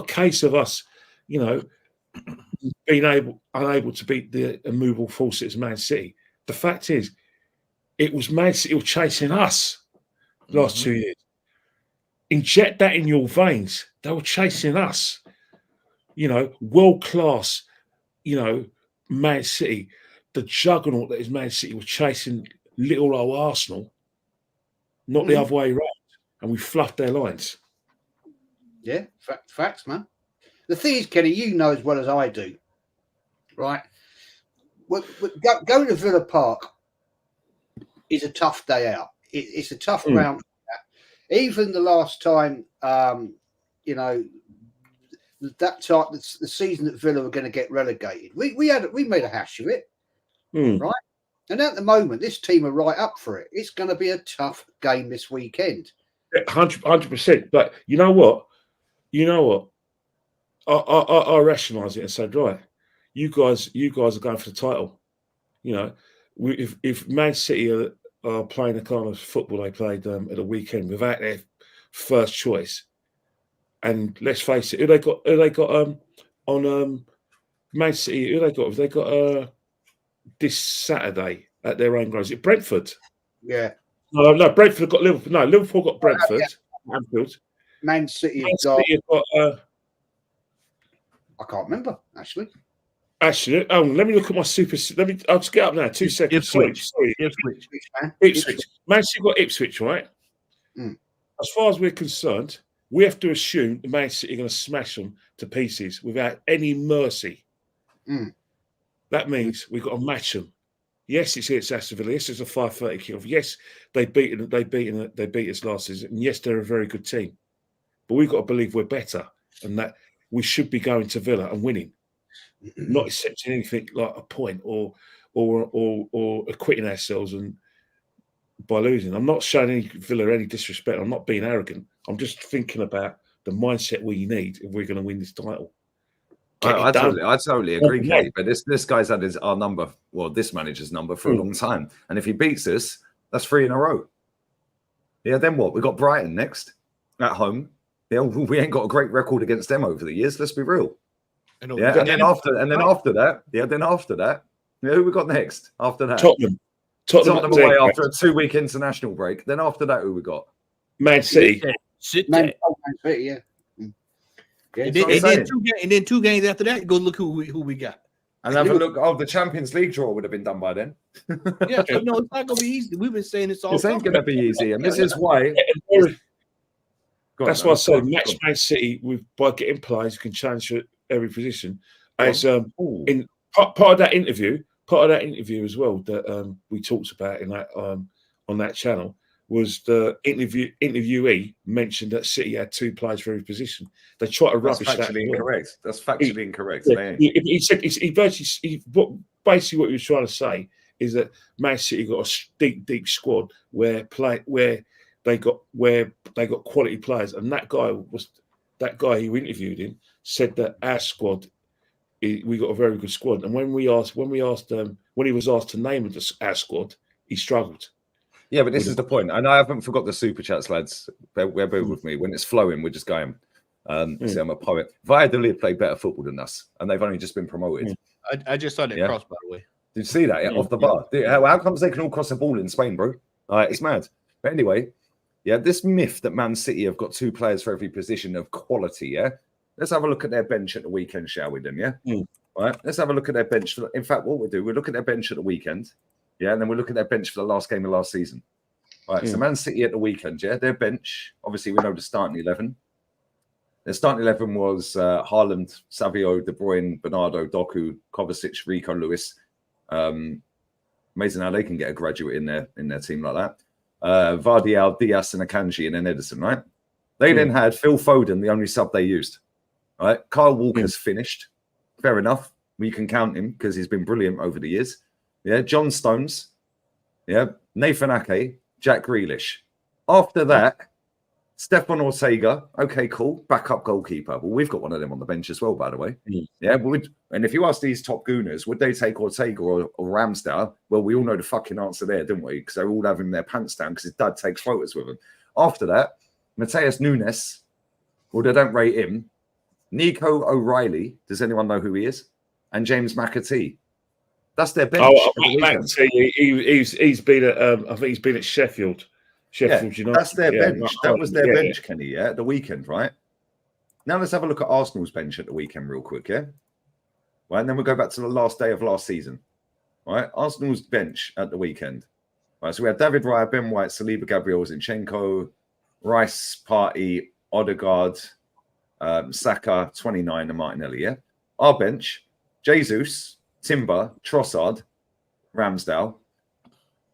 a case of us, being unable to beat the immovable forces Man City. The fact is, it was Man City who were chasing us the last 2 years. Inject that in your veins. They were chasing us. World class, Man City, the juggernaut that is Man City, was chasing little old Arsenal, not the other way around. And we fluffed their lines. Yeah, facts, man. The thing is, Kenny, you know as well as I do, right? Going to Villa Park is a tough day out. It's a tough ground. Even the last time, that time, the season that Villa were going to get relegated, we made a hash of it, right? And at the moment, this team are right up for it. It's going to be a tough game this weekend. 100%. But you know what? I rationalise it and said, right, you guys are going for the title. If Man City are playing the kind of football they played at the weekend without their first choice. And let's face it, who they got on Man City? Who they got? Have they got this Saturday at their own ground? Is it Brentford? Yeah. No, Brentford got Liverpool. No, Liverpool got Brentford. Anfield. Man City Man have got. City have got I can't remember actually. Actually, let me look at my super. I'll just get up now. 2 seconds. Sorry. Ipswich. Ipswich. Man City got Ipswich, right? Mm. As far as we're concerned, we have to assume the Man City are going to smash them to pieces without any mercy. Mm. That means we've got to match them. Yes, it's here at Aston Villa. Yes, it's a 5:30 kick-off. Yes, they beat us last season. And yes, they're a very good team. But we've got to believe we're better and that we should be going to Villa and winning, not accepting anything like a point or acquitting ourselves and by losing. I'm not showing Villa any disrespect. I'm not being arrogant. I'm just thinking about the mindset we need if we're going to win this title. I totally agree, Kenny. But this guy's had our number, well, this manager's number for a long time. And if he beats us, that's 3 in a row. Yeah, then what? We've got Brighton next at home. Yeah, we ain't got a great record against them over the years. Let's be real. Yeah, and then after that, who we got next? After that, Tottenham away after a 2-week international break. Then after that, who we got? Man City. Man City, yeah. And then 2 games after that, go look who we got. And have a look. Oh, the Champions League draw would have been done by then. Yeah, so no, it's not going to be easy. We've been saying this all. This ain't going to be easy, and this is why. That's why I say match Man City by getting players who can challenge for every position. As in part of that interview as well that we talked about in that on that channel was the interviewee mentioned that City had 2 players for every position. They try to rubbish that. Incorrect. That's factually incorrect. Yeah, he said basically what he was trying to say is that Man City got a deep squad where they got quality players, and that guy who interviewed him said that our squad, we got a very good squad. And when he was asked to name our squad, he struggled. Yeah, but this is the point, and I haven't forgot the super chats, lads. Bear with me. When it's flowing, we're just going. See, I'm a poet. Valladolid played better football than us, and they've only just been promoted. I just saw that cross, by the way. Did you see that? Yeah, off the bar. How comes they can all cross the ball in Spain, bro? It's mad. But anyway, yeah, this myth that Man City have got 2 players for every position of quality, yeah? Let's have a look at their bench at the weekend, shall we then, yeah? All right, let's have a look at their bench. In fact, what we'll do, we'll look at their bench at the weekend, yeah? And then we'll look at their bench for the last game of last season. All right, so Man City at the weekend, yeah? Their bench, obviously we know the starting 11. Their starting 11 was Haaland, Savio, De Bruyne, Bernardo, Doku, Kovacic, Rico, Lewis. Amazing how they can get a graduate in their team like that. Vardial, Diaz, and Akanji, and then Edison, right? They then had Phil Foden, the only sub they used. Right? Kyle Walker's finished. Fair enough. We can count him because he's been brilliant over the years. Yeah, John Stones. Yeah, Nathan Ake, Jack Grealish. After that, Stefan Ortega. Okay, cool. Backup goalkeeper. Well, we've got one of them on the bench as well, by the way. Yeah, and if you ask these top gooners, would they take Ortega or Ramsdale? Well, we all know the fucking answer there, didn't we? Because they're all having their pants down because his dad takes photos with him. After that, Mateus Nunes. Well, they don't rate him. Nico O'Reilly. Does anyone know who he is? And James McAtee. That's their bench. He's been at. I think he's been at Sheffield. You know, that's their bench. That was their bench, Kenny. Yeah, at the weekend, right? Now let's have a look at Arsenal's bench at the weekend, real quick. Yeah, right, and then we'll go back to the last day of last season. Right, Arsenal's bench at the weekend. Right, so we had David Raya, Ben White, Saliba, Gabriel, Zinchenko, Rice, Partey, Odegaard, Saka, 29, and Martinelli. Yeah, our bench: Jesus, Timber, Trossard, Ramsdale,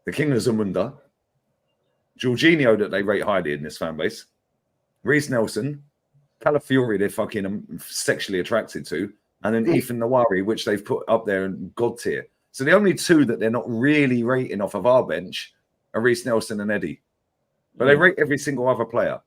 the King of Zamunda, Jorginho that they rate highly in this fan base, Reece Nelson, Calafiori they're fucking sexually attracted to, and then Ethan Nawari, which they've put up there in God tier. So the only 2 that they're not really rating off of our bench are Reece Nelson and Eddie. But they rate every single other player.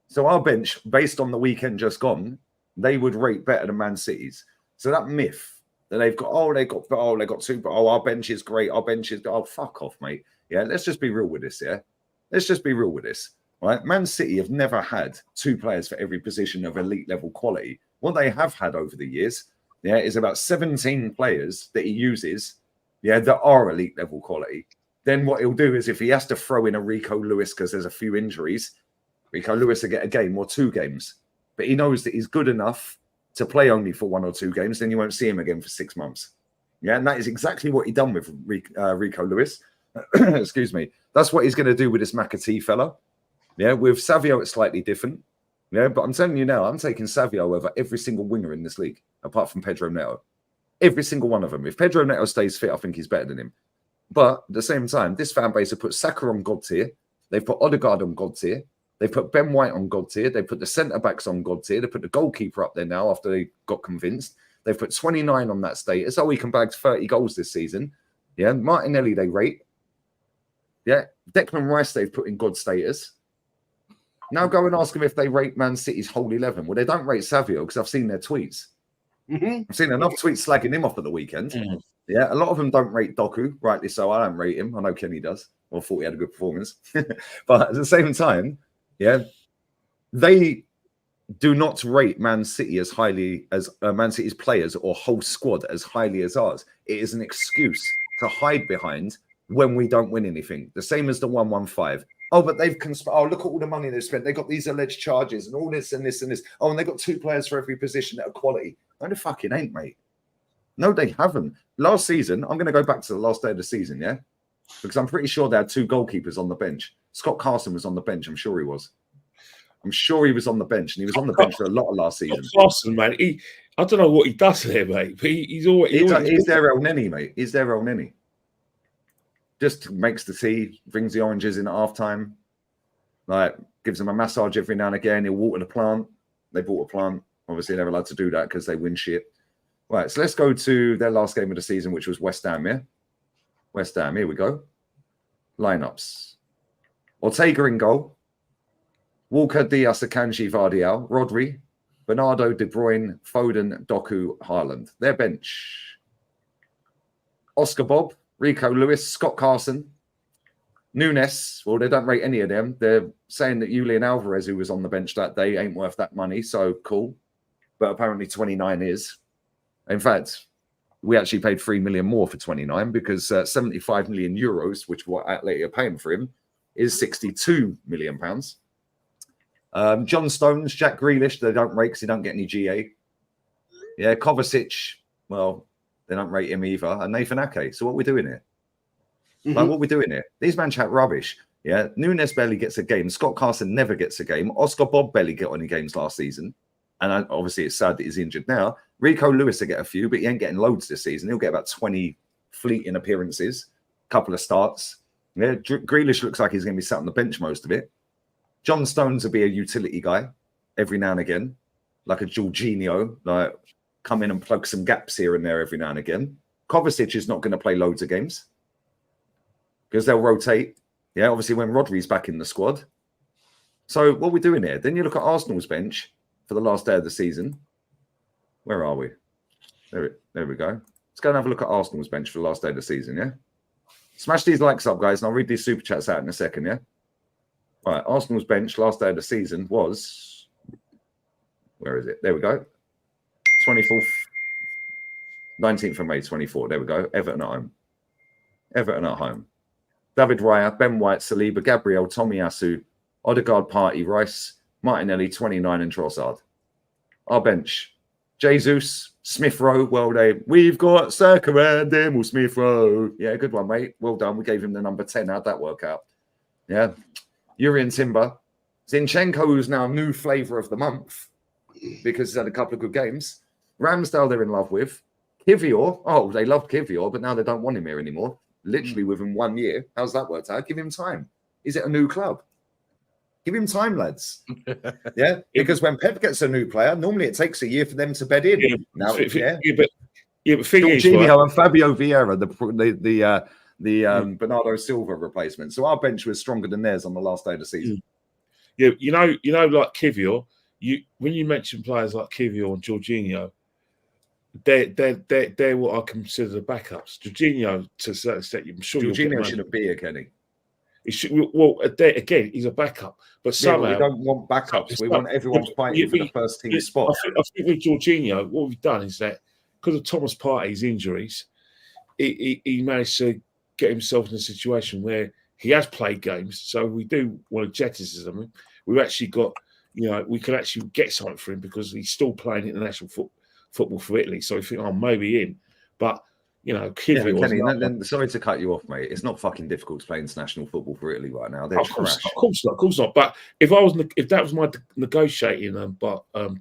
So our bench, based on the weekend just gone, they would rate better than Man City's. So that myth Then they've got they got two, but our bench is great. Our bench is fuck off, mate. Yeah, let's just be real with this. Yeah, let's just be real with this. Right, Man City have never had two players for every position of elite level quality. What they have had over the years, yeah, is about 17 players that he uses, yeah, that are elite level quality. Then what he'll do is if he has to throw in a Rico Lewis because there's a few injuries, Rico Lewis will get a game or 2 games. But he knows that he's good enough to play only for 1 or 2 games, then you won't see him again for 6 months. Yeah, and that is exactly what he done with Rico Lewis. Excuse me. That's what he's going to do with this McAtee fella. Yeah, with Savio, it's slightly different. Yeah, but I'm telling you now, I'm taking Savio over every single winger in this league, apart from Pedro Neto. Every single one of them. If Pedro Neto stays fit, I think he's better than him. But at the same time, this fan base have put Saka on God tier. They've put Odegaard on God tier. They've put Ben White on God tier. They put the centre-backs on God tier. They put the goalkeeper up there now after they got convinced. They've put 29 on that status. Oh, he can bag 30 goals this season. Yeah, Martinelli they rate. Yeah, Declan Rice they've put in God status. Now go and ask them if they rate Man City's whole 11. Well, they don't rate Savio because I've seen their tweets. I've seen enough tweets slagging him off at the weekend. Yeah, a lot of them don't rate Doku, rightly so. I don't rate him. I know Kenny does. Or thought he had a good performance. But at the same time, yeah, they do not rate Man City as highly as Man City's players or whole squad as highly as ours. It is an excuse to hide behind when we don't win anything. The same as the 115. Oh, but they've look at all the money they've spent. They've got these alleged charges and all this and this and this. Oh, and they've got 2 players for every position that are quality. No, they fucking ain't, mate. No, they haven't. Last season, I'm going to go back to the last day of the season, yeah? Because I'm pretty sure they had 2 goalkeepers on the bench. Scott Carson was on the bench. I'm sure he was. I'm sure he was on the bench, and he was on the bench for a lot of last season. Carson, man, I don't know what he does there, mate, but he's always... He's their El Neni, mate. He's their El Neni. Just makes the tea, brings the oranges in at halftime, like gives them a massage every now and again. He'll water the plant. They bought a plant. Obviously, they're allowed to do that because they win shit. Right, so let's go to their last game of the season, which was West Ham, yeah? West Ham, here we go. Lineups. Ortega in goal. Walker, Diaz, Akanji, Vardial, Rodri, Bernardo, De Bruyne, Foden, Doku, Haaland. Their bench. Oscar Bob, Rico Lewis, Scott Carson, Nunes. Well, they don't rate any of them. They're saying that Julian Alvarez, who was on the bench that day, ain't worth that money. So cool. But apparently 29 is. In fact, we actually paid 3 million more for 29 because 75 million euros, which what Atleti are paying for him, is 62 million pounds. John Stones, Jack Grealish, they don't rate because he don't get any GA. Yeah, Kovacic, well, they don't rate him either. And Nathan Ake. So what are we doing here? Like, what are we doing here? These men chat rubbish. Yeah, Nunes barely gets a game. Scott Carson never gets a game. Oscar Bob barely got any games last season. And obviously it's sad that he's injured now. Rico Lewis will get a few, but he ain't getting loads this season. He'll get about 20 fleeting appearances, a couple of starts. Yeah, Grealish looks like he's going to be sat on the bench most of it. John Stones will be a utility guy every now and again, like a Jorginho, like come in and plug some gaps here and there every now and again. Kovacic is not going to play loads of games because they'll rotate. Yeah, obviously when Rodri's back in the squad. So what are we doing here? Then you look at Arsenal's bench for the last day of the season. Where are we? There we go. Let's go and have a look at Arsenal's bench for the last day of the season, yeah? Smash these likes up, guys, and I'll read these super chats out in a second, yeah? All right, Arsenal's bench last day of the season was... Where is it? There we go. 24th, 19th of May, 24. There we go. Everton at home. Everton at home. David Raya, Ben White, Saliba, Gabriel, Tomiyasu, Odegaard, Partey, Rice, Martinelli, 29, and Trossard. Our bench. Jesus, Smith Rowe. Well, we've got Saka and Emil Smith Rowe. Yeah, good one, mate. Well done. We gave him the number 10. How'd that work out? Yeah. Urian Timber. Zinchenko, who's now a new flavour of the month because he's had a couple of good games. Ramsdale, they're in love with. Kivior. Oh, they love Kivior, but now they don't want him here anymore. Literally within 1 year. How's that worked out? Give him time. Is it a new club? Give him time, lads. Yeah, because when Pep gets a new player, normally it takes a year for them to bed in. Yeah, now, but thing is, Jorginho and Fabio Vieira, the Bernardo Silva replacement. So our bench was stronger than theirs on the last day of the season. Yeah, you know, like Kivior. When you mention players like Kivior and Jorginho, they're what I consider the backups. Jorginho, to a certain extent, I'm sure Jorginho shouldn't be here, Kenny. He should, well, again, he's a backup, but somehow we don't want backups. We want everyone fighting for the first team spot. I think with Jorginho, what we've done is that because of Thomas Partey's injuries, he managed to get himself in a situation where he has played games. So we do want to jettison him. We've actually got, we could actually get something for him because he's still playing international football for Italy. So we think, maybe him, but. Kenny, sorry to cut you off, mate. It's not fucking difficult to play international football for Italy right now. They're trash. Of course not. But if that was my negotiating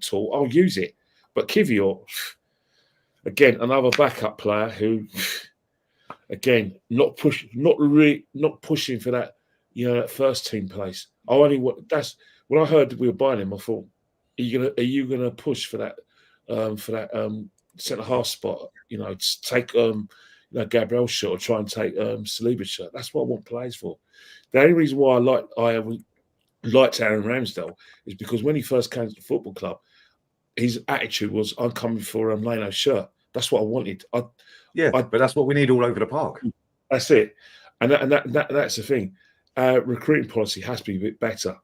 tool, I'll use it. But Kivior, again, another backup player who, again, not pushing for that, that first team place. That's when I heard we were buying him. I thought, are you gonna push for that centre half spot? To take Gabriel's shot or try and take Saliba's shot. That's what I want players for. The only reason why I liked Aaron Ramsdale is because when he first came to the football club, his attitude was, "I'm coming for Leno's shirt." That's what I wanted. But that's what we need all over the park. That's it, and that's the thing. Recruiting policy has to be a bit better.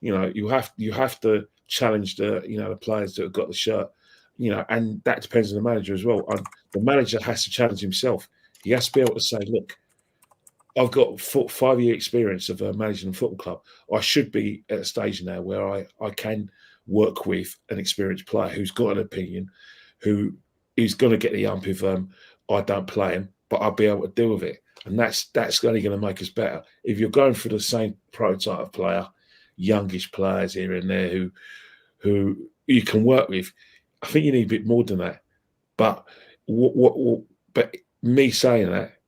You have to challenge the players that have got the shirt. And that depends on the manager as well. The manager has to challenge himself. He has to be able to say, look, I've got 5-year experience of managing a football club. I should be at a stage now where I can work with an experienced player who's got an opinion, who is going to get the ump if I don't play him, but I'll be able to deal with it. And that's only going to make us better. If you're going for the same prototype of player, youngish players here and there who you can work with, I think you need a bit more than that. But but me saying that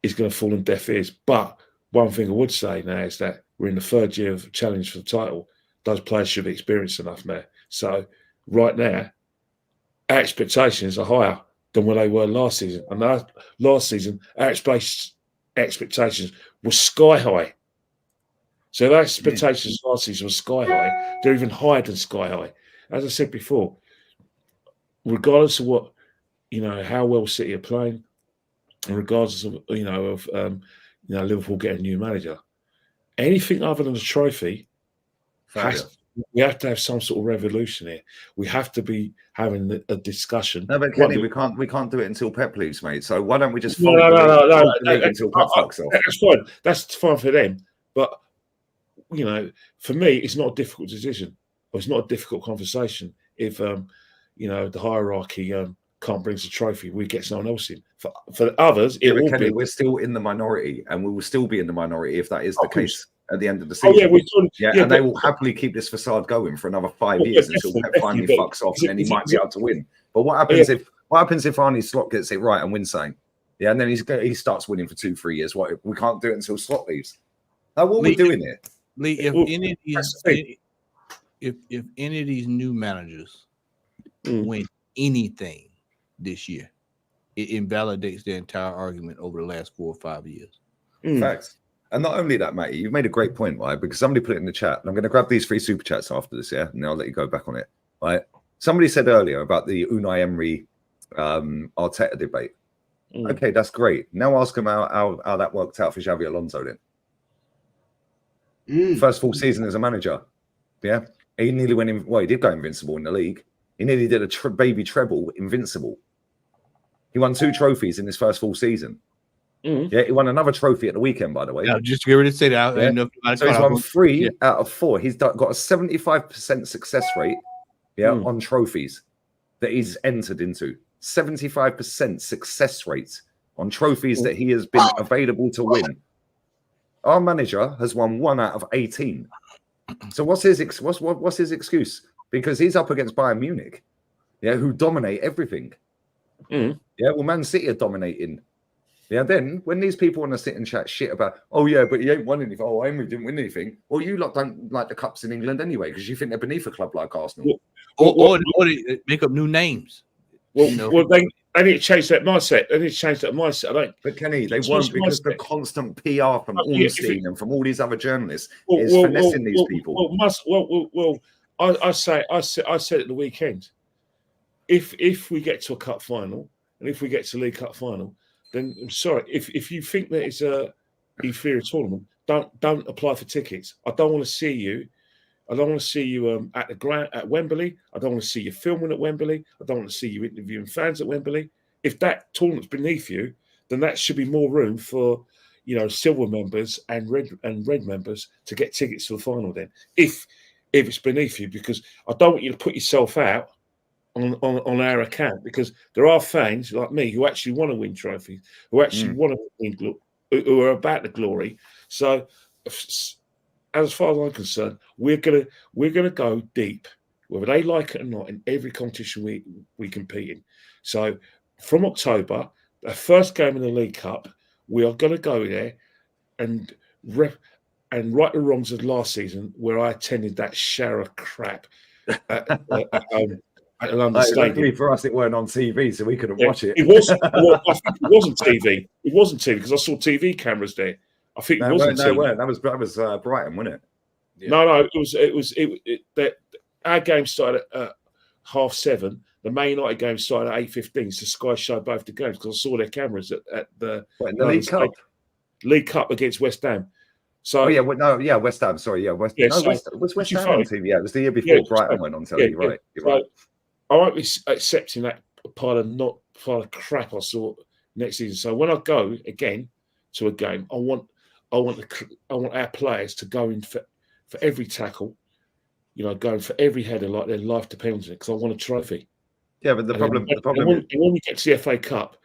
is going to fall on deaf ears. But one thing I would say now is that we're in the third year of challenge for the title. Those players should be experienced enough now. So right now, our expectations are higher than what they were last season. And last season, our expectations were sky high. So our expectations last season were sky high. They're even higher than sky high. As I said before, regardless of what, how well City are playing, and regardless of, Liverpool getting a new manager, anything other than a trophy, we have to have some sort of revolution here. We have to be having a discussion. No, but Kenny, we can't do it until Pep leaves, mate. So why don't we just no, until Pep fucks off? That's fine. That's fine for them. But for me, it's not a difficult decision. Or it's not a difficult conversation if the hierarchy can't bring us a trophy. We get someone else in. For others, Kenny, we're still in the minority, and we will still be in the minority if that is the case at the end of the season. And they will happily keep this facade going for another 5 years until Pep finally fucks off, and then he might be able to win. But what happens if Arne Slot gets it right and wins something? Yeah, and then he starts winning for 2-3 years. What, we can't do it until Slot leaves? What are we doing here? Lee, if any of these new managers win anything this year, it invalidates the entire argument over the last 4 or 5 years. Facts. And not only that, Matty, you've made a great point, right? Because somebody put it in the chat, and I'm going to grab these 3 super chats after this, yeah? And I'll let you go back on it, right? Somebody said earlier about the Unai Emery Arteta debate. Okay, that's great. Now ask him how that worked out for Xabi Alonso then. First full season as a manager, yeah? He nearly went in. Well, he did go invincible in the league. He nearly did a baby treble invincible. He won 2 trophies in his first full season. Yeah, he won another trophy at the weekend, by the way. Yeah, just get ready to say that. Yeah. So he's won 3 out of 4. He's got a 75% success rate, on trophies that he's entered into. 75% success rate on trophies that he has been available to win. Our manager has won 1 out of 18. So what's his excuse? Because he's up against Bayern Munich, who dominate everything. Yeah, well, Man City are dominating. Yeah, then when these people want to sit and chat shit about, but he ain't won anything. Oh, Emery didn't win anything. Well, you lot don't like the cups in England anyway because you think they're beneath a club like Arsenal. Or they make up new names. Well, they need to change that mindset. But Kenny, they won't because the constant PR from Ornstein and from all these other journalists is finessing these people. I said at the weekend, if we get to a cup final and if we get to League Cup final, then I'm sorry. If you think that it's a inferior tournament, don't apply for tickets. I don't want to see you. I don't want to see you at the ground at Wembley. I don't want to see you filming at Wembley. I don't want to see you interviewing fans at Wembley. If that tournament's beneath you, then that should be more room for, silver members and red members to get tickets to the final. Then, if it's beneath you, because I don't want you to put yourself out on our account, because there are fans like me who actually want to win trophies, who actually want to win, who are about the glory. So, as far as I'm concerned, we're gonna go deep, whether they like it or not, in every competition we compete in. So, from October, the first game in the League Cup, we are going to go there and right the wrongs of last season, where I attended that shower of crap at London Stadium. Luckily for us, it weren't on TV, so we couldn't watch it. I think it wasn't TV. It wasn't TV because I saw TV cameras there. I think it wasn't TV. No, that was Brighton, wasn't it? Yeah. No, our game started at 7:30. The Man United game started at 8:15. So Sky showed both the games because I saw their cameras at the League Cup. League Cup against West Ham. So West Ham. Sorry, was West Ham on TV? Yeah, it was the year before Brighton went on telly. Right, you're right. I won't be accepting that pile of crap I saw next season. So when I go again to a game, I want our players to go in for every tackle, going for every header like their life depends on it, because I want a trophy. Yeah, but the problem when we get to the FA Cup,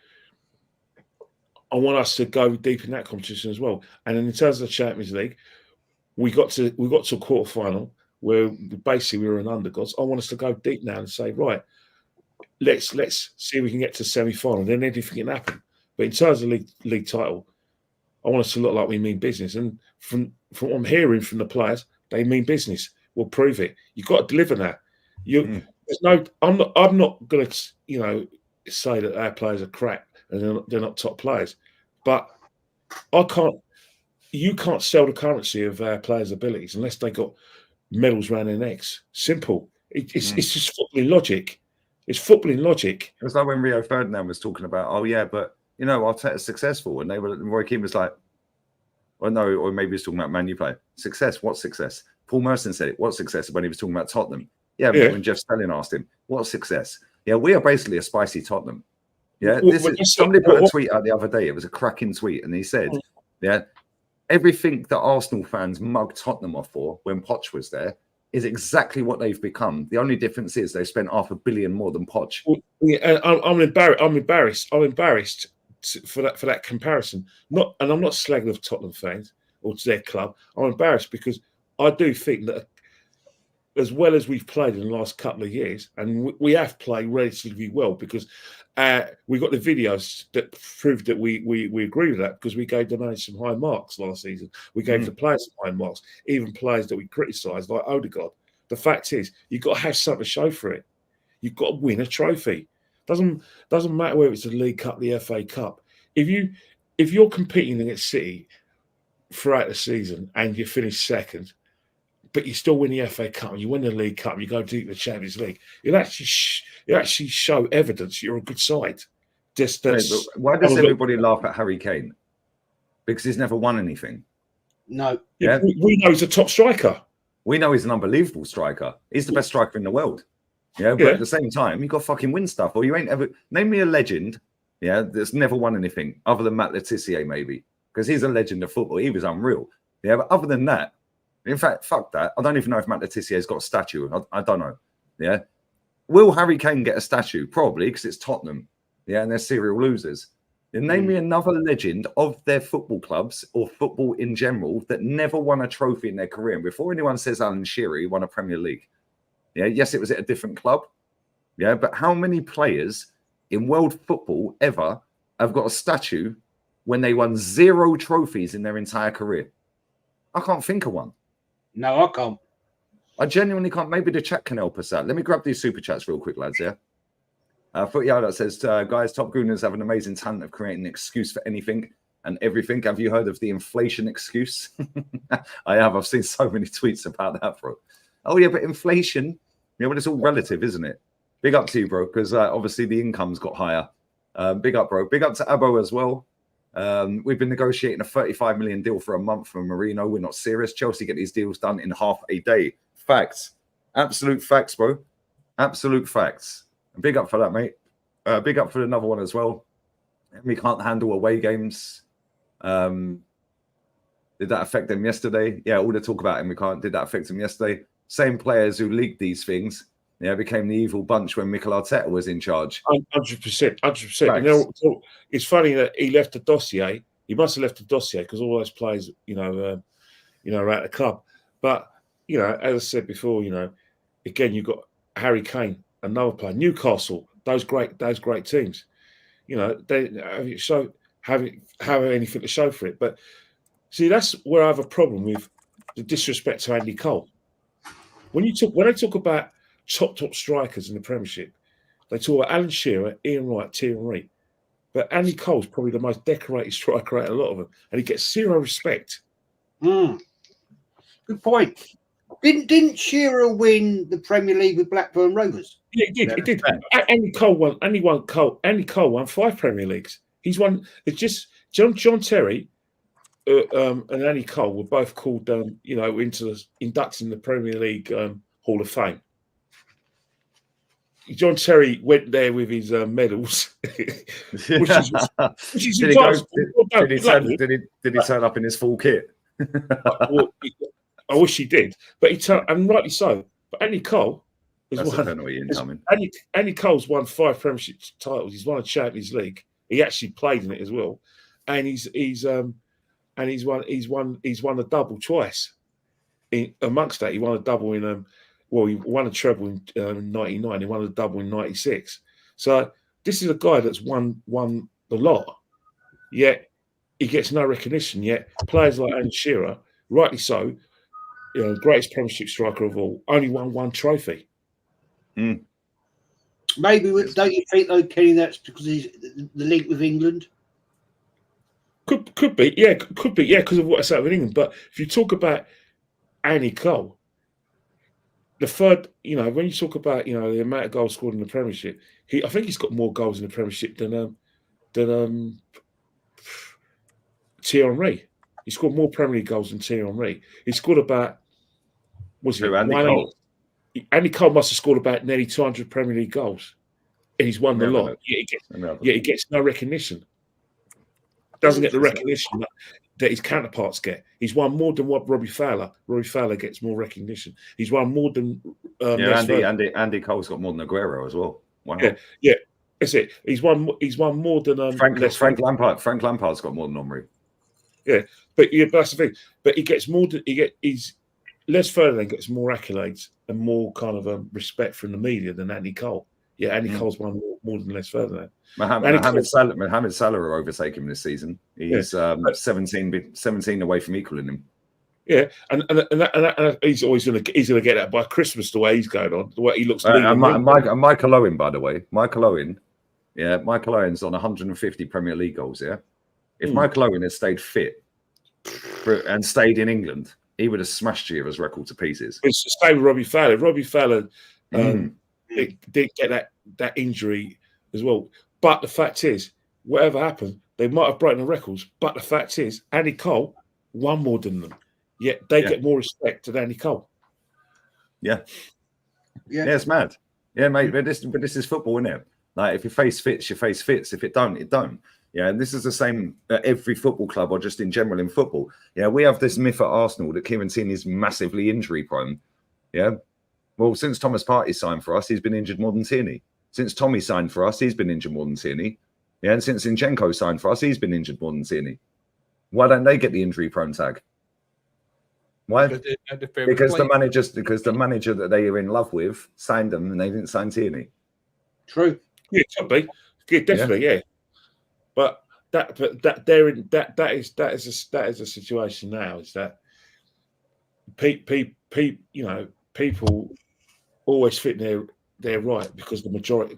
I want us to go deep in that competition as well. And in terms of the Champions League, we got to a quarter final where basically we were an underdogs. I want us to go deep now and say, right, let's see if we can get to semi-final. Then anything can happen. But in terms of league title, I want us to look like we mean business. And from what I'm hearing from the players, they mean business. We'll prove it. You've got to deliver that. I'm not going to say that our players are crap and they're not top players, but you can't sell the currency of our players' abilities unless they got medals around their necks. Simple. It's just footballing logic. It's footballing logic. It was like when Rio Ferdinand was talking about, but Arteta's successful, and Roy Keane was like, well, no, or maybe he was talking about Man U play. Success? What success? Paul Merson said it. What success? When he was talking about Tottenham. When Jeff Stelling asked him, what success? Yeah, we are basically a spicy Tottenham. Yeah, somebody put a tweet out the other day. It was a cracking tweet, and he said, everything that Arsenal fans mugged Tottenham off for when Poch was there is exactly what they've become. The only difference is they spent $500 million more than Poch. I'm embarrassed for that comparison. And I'm not slagging off Tottenham fans or to their club. I'm embarrassed because I do think that, as well as we've played in the last couple of years, and we have played relatively well, because we got the videos that proved that we agree with that, because we gave the manager some high marks last season. We gave the players some high marks, even players that we criticised, like Odegaard. The fact is, you've got to have something to show for it. You've got to win a trophy. Doesn't matter whether it's the League Cup, the FA Cup. If you're competing against City throughout the season and you finish second, but you still win the FA Cup and you win the League Cup and you go deep in the Champions League, you actually show evidence you're a good side. Why does everybody laugh at Harry Kane? Because he's never won anything. No. Yeah, we know he's a top striker. We know he's an unbelievable striker. He's the best striker in the world. But at the same time, you got to fucking win stuff, or you ain't ever. Name me a legend, that's never won anything other than Matt Letizia, maybe, because he's a legend of football. He was unreal. But other than that. In fact, fuck that. I don't even know if Matt Letizier's got a statue. I don't know. Will Harry Kane get a statue? Probably, because it's Tottenham. And they're serial losers. And name me another legend of their football clubs or football in general that never won a trophy in their career. And before anyone says Alan Shearer, he won a Premier League. Yes, it was at a different club. But how many players in world football ever have got a statue when they won 0 trophies in their entire career? I can't think of one. No, I can't. I genuinely can't. Maybe the chat can help us out. Let me grab these super chats real quick, lads. Footy Out says, guys, top gooners have an amazing talent of creating an excuse for anything and everything. Have you heard of the inflation excuse? I have. I've seen so many tweets about that, bro. Oh, yeah, but inflation, but it's all relative, isn't it? Big up to you, bro, because obviously the income's got higher. Big up, bro. Big up to Abo as well. We've been negotiating a 35 million deal for a month from Marino. We're not serious. Chelsea get these deals done in half a day. Facts. Absolute facts, bro. Absolute facts. Big up for that, mate. Big up for another one as well. We can't handle away games. Did that affect them yesterday? Yeah, all the talk about him, we can't. Did that affect them yesterday? Same players who leaked these things, became the evil bunch when Mikel Arteta was in charge. 100%, 100%. You know, it's funny that he left the dossier. He must have left the dossier because all those players, are at the club. But as I said before, again, you've got Harry Kane, another player, Newcastle, those great teams. They have anything to show for it. But see, that's where I have a problem with the disrespect to Andy Cole. When they talk about top strikers in the Premiership, they talk about Alan Shearer, Ian Wright, Thierry Henry. But Andy Cole's probably the most decorated striker out of a lot of them, and he gets zero respect. Good point. Didn't Shearer win the Premier League with Blackburn Rovers? Yeah, he did. He did. Andy Cole won 5 Premier Leagues. He's won. It's just John Terry and Andy Cole were both called, inducted in the Premier League Hall of Fame. John Terry went there with his medals, which is did he turn up in his full kit? I wish he did, but he turned, and rightly so. But Andy Cole Andy Cole's won 5 Premiership titles. He's won a Champions League. He actually played in it as well, and he's won a double twice. Amongst that, he won a double in he won a treble in 99. He won a double in 96. So this is a guy that's won the lot, yet he gets no recognition. Yet players like Alan Shearer, rightly so, greatest Premiership striker of all, only won 1 trophy. Maybe don't you think though, Kenny? That's because he's the link with England. Could be, yeah, because of what's happening in England. But if you talk about Andy Cole, the third, when you talk about the amount of goals scored in the Premiership, I think he's got more goals in the Premiership than Thierry Henry. He scored more Premier League goals than Thierry Henry. He scored about Andy Cole? Andy Cole must have scored about nearly 200 Premier League goals, and he's won the lot. He gets no recognition. Doesn't get the recognition that his counterparts get. He's won more than what Robbie Fowler. Robbie Fowler gets more recognition. He's won more than Andy Cole's got more than Aguero as well. Wow. Yeah, that's it. He's won more than Frank Lampard. Frank Lampard's got more than Emery. Yeah, but that's the thing. But he gets more. He's Les Ferdinand gets more accolades and more kind of respect from the media than Andy Cole. Yeah, Andy Cole's won more than Les Ferdinand. Mohamed Salah will overtake him this season. He's 17 away from equaling him. Yeah, and he's always going to get that by Christmas. The way he's going on, the way he looks. And Michael Owen, by the way, Michael Owen's on 150 Premier League goals. Yeah, if Michael Owen had stayed fit and stayed in England, he would have smashed Shearer's record to pieces. It's the same with Robbie Fowler. Robbie Fowler did get that injury as well. But the fact is, whatever happened, they might have broken the records. But the fact is, Andy Cole won more than them. Yet they get more respect than Andy Cole. Yeah, it's mad. Yeah, mate. But this is football, isn't it? Like if your face fits, your face fits. If it don't, it don't. Yeah, and this is the same at every football club or just in general in football. Yeah, we have this myth at Arsenal that Kieran Tierney is massively injury prone. Yeah. Well, since Thomas Partey signed for us, he's been injured more than Tierney. Since Tommy signed for us, he's been injured more than Tierney. Yeah, and since Zinchenko signed for us, he's been injured more than Tierney. Why don't they get the injury prone tag? Why? Because the manager that they are in love with signed them and they didn't sign Tierney. True. Yeah, it could be. Yeah, definitely, yeah. But that is a situation now. Is that people always fit they're right because the majority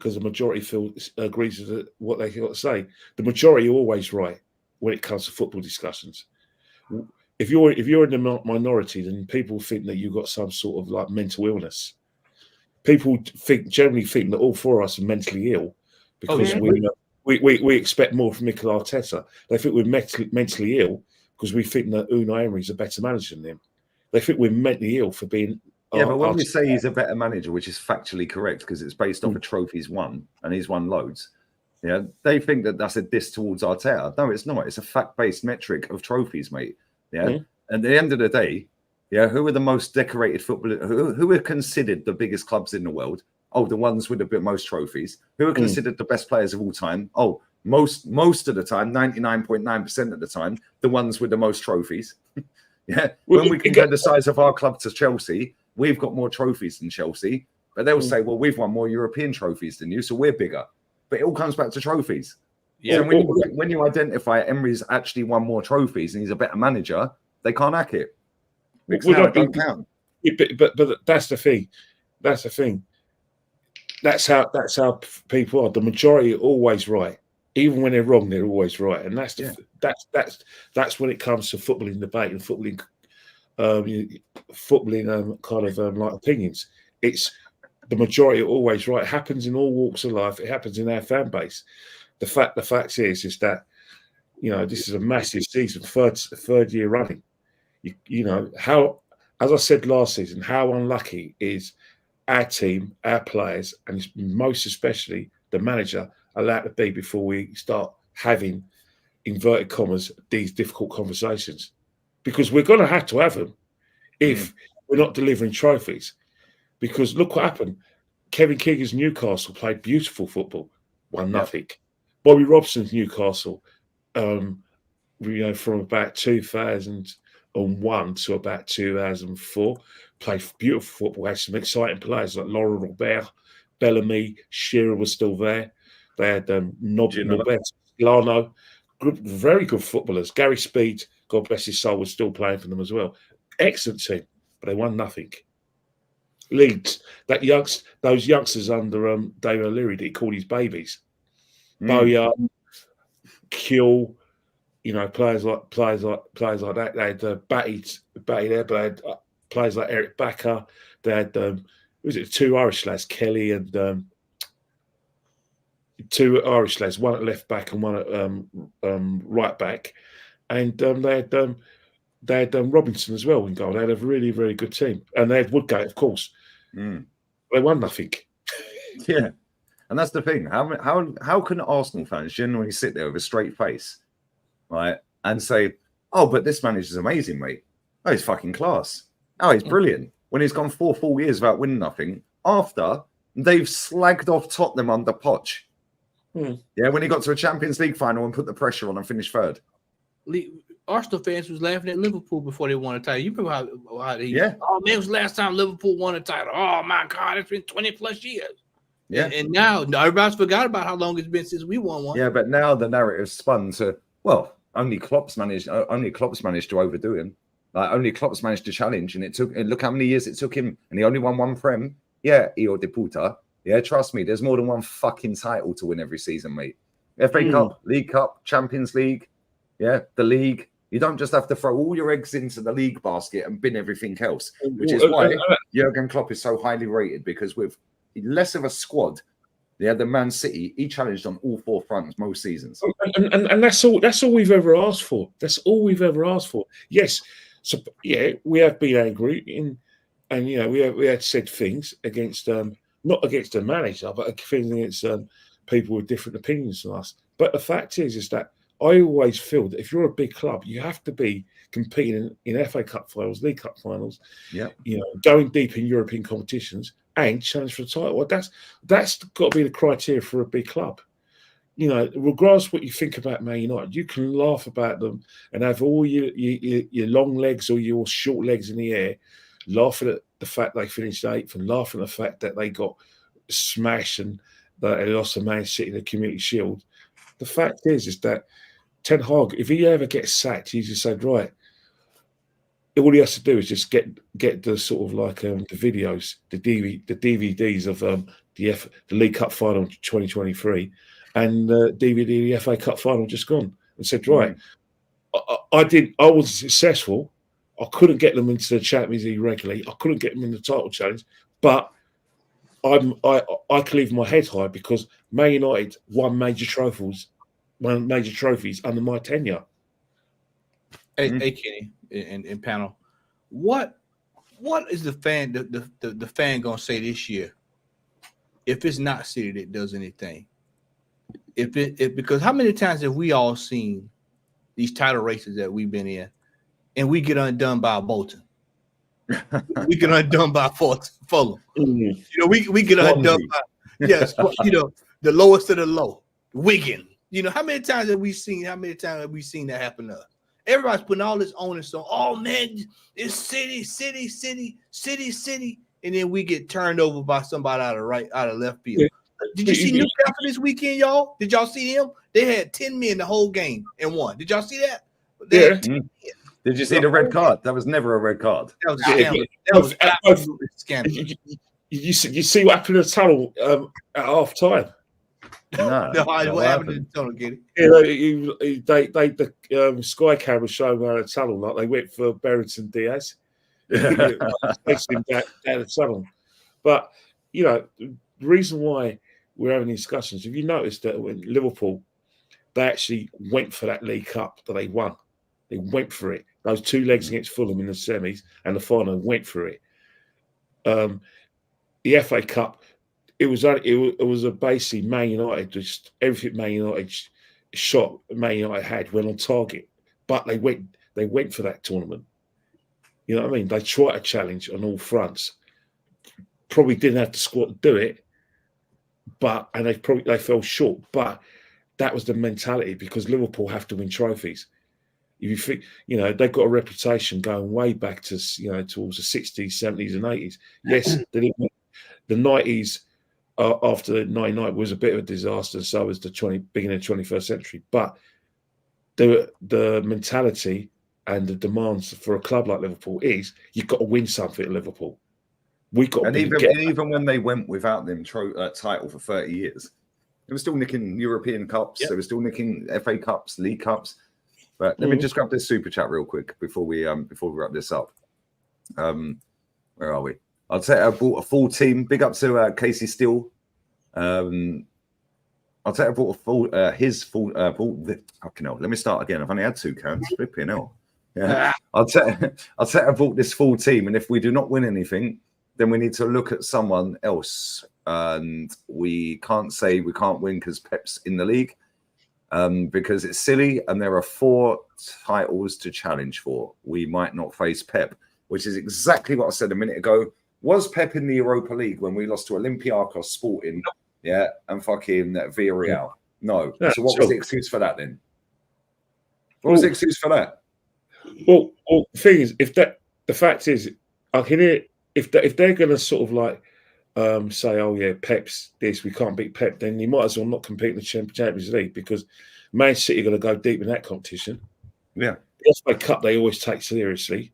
agrees with what they got to say. The majority are always right when it comes to football discussions. If you're in the minority, then people think that you've got some sort of like mental illness. people generally think that all four of us are mentally ill because we expect more from Mikel Arteta. They think we're mentally ill because we think that Unai Emery is a better manager than him. They think we're mentally ill for being. But when we say he's a better manager, which is factually correct because it's based off of trophies won, and he's won loads. Yeah, they think that that's a diss towards Arteta. No, it's not. It's a fact-based metric of trophies, mate. Yeah. At the end of the day, who are the most decorated footballers? Who are considered the biggest clubs in the world? Oh, the ones with the most trophies. Who are considered the best players of all time? Oh, most of the time, 99.9% of the time, the ones with the most trophies. When we compare the size of our club to Chelsea, we've got more trophies than Chelsea. But they'll say, well, we've won more European trophies than you, so we're bigger. But it all comes back to trophies. Yeah. So when you identify Emery's actually won more trophies and he's a better manager, they can't hack it. Because now it don't count. But that's the thing. That's the thing. That's how people are. The majority are always right. Even when they're wrong, they're always right. And that's when it comes to footballing debate and footballing kind of like opinions. It's the majority are always right. It happens in all walks of life. It happens in our fan base. The fact is that this is a massive season, third year running. How, as I said last season, how unlucky is our team, our players, and most especially the manager allowed to be before we start having, inverted commas, these difficult conversations, because we're going to have them if we're not delivering trophies. Because look what happened. Kevin Keegan's Newcastle played beautiful football, 1-0. Bobby Robson's Newcastle, from about 2001 to about 2004, played beautiful football. Had some exciting players like Laurent Robert, Bellamy, Shearer was still there. They had Norbert, Lano, very good footballers. Gary Speed, God bless his soul, was still playing for them as well. Excellent team, but they won nothing. Leeds, those youngsters under David O'Leary that he called his babies. Boya, Kiel, players like that. They had Batty there, but they had players like Eric Backer. They had two Irish lads, Kelly and two Irish lads, one at left back and one at right back, and they had Robinson as well in goal. They had a really, very good team, and they had Woodgate, of course. They won nothing. Yeah, and that's the thing. How can Arsenal fans generally sit there with a straight face, right, and say, "Oh, but this manager's amazing, mate. Oh, he's fucking class. Oh, he's brilliant." When he's gone 4 full years without winning nothing, after they've slagged off Tottenham under Poch. Yeah, when he got to a Champions League final and put the pressure on and finished third. Arsenal fans was laughing at Liverpool before they won a title. You remember how they? Yeah. Oh man, it was the last time Liverpool won a title. Oh my God, it's been 20 plus years. Yeah. And now everybody's forgot about how long it's been since we won one. Yeah, but now the narrative spun to, well, only Klopp's managed to overdo him. Like only Klopp's managed to challenge, and look how many years it took him, and he only won one Prem. Yeah, hijo de puta. Yeah, trust me, there's more than one fucking title to win every season, mate. FA Cup, League Cup, Champions League, the league. You don't just have to throw all your eggs into the league basket and bin everything else, which is why Jurgen Klopp is so highly rated, because with less of a squad, the Man City, he challenged on all 4 fronts most seasons. And that's all we've ever asked for. That's all we've ever asked for. Yes, so we have been angry and we had said things against not against the manager, but things against people with different opinions than us. But the fact is that I always feel that if you're a big club, you have to be competing in FA Cup finals, League Cup finals, going deep in European competitions and challenge for the title. Well, that's got to be the criteria for a big club. Regardless of what you think about Man United, you can laugh about them and have all your long legs or your short legs in the air, laughing at the fact they finished 8th and laughing at the fact that they got smashed and that they lost to Man City in the Community Shield. The fact is that Ten Hag, if he ever gets sacked, he just said, right, all he has to do is just get the sort of like the videos, the DVDs of the League Cup final 2023 and the FA Cup final just gone, and said, right, I wasn't successful. I couldn't get them into the Champions League regularly. I couldn't get them in the title challenge, but I can leave my head high because Man United won major trophies under my tenure. Hey, Kenny and panel, what is the fan gonna say this year if it's not City that does anything? Because how many times have we all seen these title races that we've been in, and we get undone by Bolton, we get undone by Fulham, we get undone by the lowest of the low, Wigan. How many times have we seen that happen to us? Everybody's putting all this onus on. Oh man, it's City, and then we get turned over by somebody out of left field. Yeah. Did you see Newcastle this weekend, y'all? Did y'all see them? They had 10 men the whole game and won. Did y'all see that? Did you see the red card? That was never a red card. That was scandalous. That was absolutely scandalous. You see what happened in the tunnel at half time? No, what happened in the tunnel, Getty? The Sky camera showing around the tunnel like they went for Berrington Diaz. Down the tunnel. But the reason why we're having these discussions, have you noticed that when Liverpool, they actually went for that League Cup that they won? They went for it. Those 2 legs against Fulham in the semis and the final went for it. The FA Cup, it was a basically Man United, just everything Man United shot, Man United had went on target, but they went for that tournament. You know what I mean? They tried to challenge on all fronts. Probably didn't have the squad to do it, and they fell short. But that was the mentality because Liverpool have to win trophies. If you think, they've got a reputation going way back to towards the 60s, 70s, and 80s. Yes, they didn't win. The 90s after the 99 was a bit of a disaster. So was the beginning of the 21st century. But the mentality and the demands for a club like Liverpool is you've got to win something at Liverpool. Even when they went without them title for 30 years, they were still nicking European Cups. Yep. They were still nicking FA Cups, League Cups. But let me just grab this super chat real quick before we wrap this up. Where are we? I'd say I bought a full team. Big up to Casey Steele. I'd say I bought his full. Fucking hell. Let me start again. I've only had 2 cans. Flipping hell. Yeah. I'd say I bought this full team, and if we do not win anything, then we need to look at someone else. And we can't say we can't win because Pep's in the league. Because it's silly, and there are 4 titles to challenge for. We might not face Pep, which is exactly what I said a minute ago. Was Pep in the Europa League when we lost to Olympiacos Sporting? Yeah, and fucking Villarreal. No. So what was the excuse for that then? What was the excuse for that? Well, the thing is, the fact is, I can hear if they're going to sort of like say, oh yeah, Pep's this, we can't beat Pep, then you might as well not compete in the Champions League because Man City are going to go deep in that competition. Yeah. The FA Cup they always take seriously.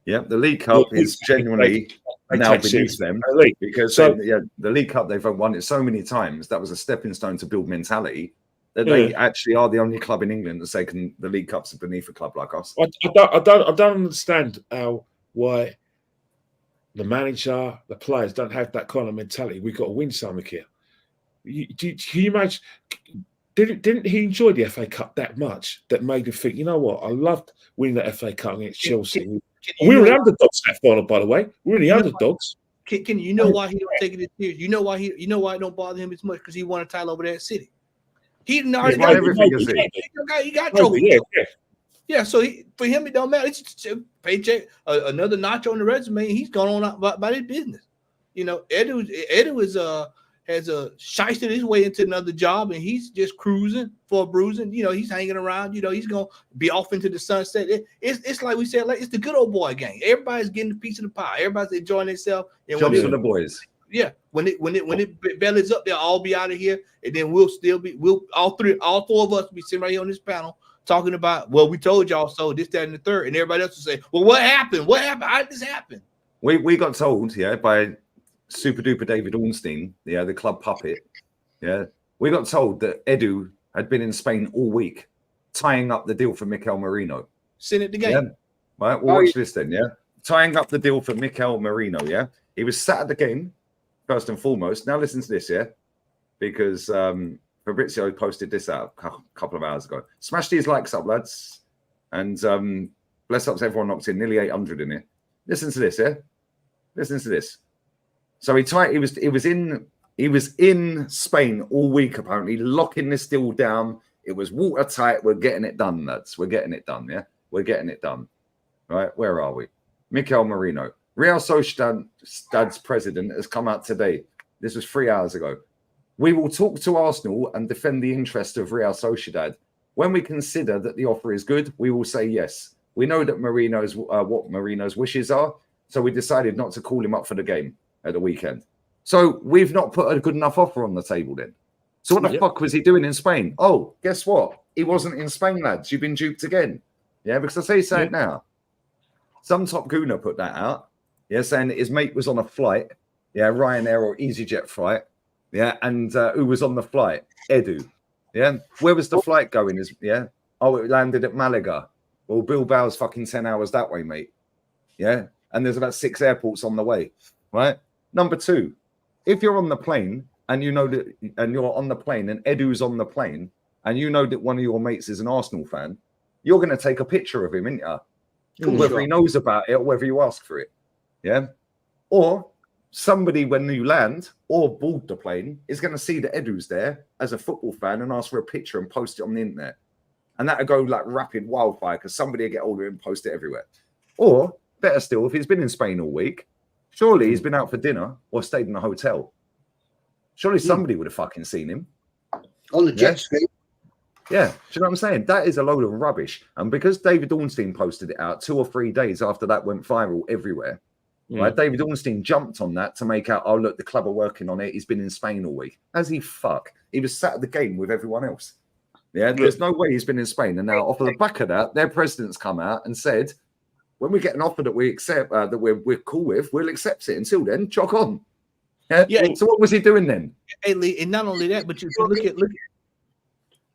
Yeah, the League Cup is genuinely now beneath them because the League Cup, they've won it so many times. That was a stepping stone to build mentality that they actually are the only club in England that say the League Cups are beneath a club like us. I don't understand why the manager, the players don't have that kind of mentality. We've got to win something here. Can you imagine? Didn't he enjoy the FA Cup that much that made him think, you know what? I loved winning the FA Cup against Chelsea. We were the underdogs that final, by the way. We were the underdogs. Can you know why he don't take it as serious? You know why it don't bother him as much because he won a title over there at City. He already got everything. He got trophies. Yeah, so for him it don't matter. It's just a paycheck, another notch on the resume. He's gone on about his business. Edu has shysted his way into another job, and he's just cruising for a bruising. He's hanging around. He's gonna be off into the sunset. It's like we said, like it's the good old boy gang. Everybody's getting a piece of the pie. Everybody's enjoying themselves. Jumps for the boys. Yeah, when it bellies up, they'll all be out of here, and then we'll all 4 of us will be sitting right here on this panel talking about, well, we told y'all so, this, that, and the third, and everybody else will say, well, what happened? What happened? How did this happen? We got told, by super duper David Ornstein, the club puppet, we got told that Edu had been in Spain all week, tying up the deal for Mikel Merino. Sitting at the game. Yeah. Right, watch this then, tying up the deal for Mikel Merino, he was sat at the game first and foremost. Now listen to this, yeah, because Fabrizio posted this out a couple of hours ago. Smash these likes up, lads, and bless up to everyone knocked in. Nearly 800 in here. Listen to this, yeah. Listen to this. So he was in Spain all week apparently, locking this deal down. It was watertight. We're getting it done, lads. We're getting it done. Yeah, we're getting it done. Right, where are we? Mikel Merino, Real Sociedad's president, has come out today. This was 3 hours ago. We will talk to Arsenal and defend the interest of Real Sociedad. When we consider that the offer is good, we will say yes. We know that Marino's what Marino's wishes are, so we decided not to call him up for the game at the weekend. So we've not put a good enough offer on the table then. So what the fuck was he doing in Spain? Oh, guess what? He wasn't in Spain, lads. You've been duped again. Yeah, because I say it now. Some top gooner put that out. Yeah, saying that his mate was on a flight. Yeah, Ryanair or EasyJet flight. Yeah, and who was on the flight? Edu. Yeah, where was the flight going? Oh, it landed at Malaga. Well, Bilbao's fucking 10 hours that way, mate. Yeah, and there's about 6 airports on the way. Right. Number 2, if you're on the plane and you know that, and you're on the plane and Edu's on the plane and you know that one of your mates is an Arsenal fan, you're going to take a picture of him, isn't you? Whether he knows about it or whether you ask for it. Yeah. Or somebody, when you land or board the plane, is going to see that Edu's there as a football fan and ask for a picture and post it on the internet. And that'll go like rapid wildfire because somebody will get hold of it and post it everywhere. Or better still, if he's been in Spain all week, surely he's been out for dinner or stayed in a hotel. Surely somebody would have fucking seen him. On the jet ski. Yeah. Do you know what I'm saying? That is a load of rubbish. And because David Ornstein posted it out 2 or 3 days after that went viral everywhere, right? David Ornstein jumped on that to make out, oh, look, the club are working on it. He's been in Spain all week. As he fuck. He was sat at the game with everyone else. Yeah. There's no way he's been in Spain. And now off of the back of that, their president's come out and said, when we get an offer that we accept, that we're cool with, we'll accept it. Until then, chalk on. Yeah. So what was he doing then? And not only that, but you look at.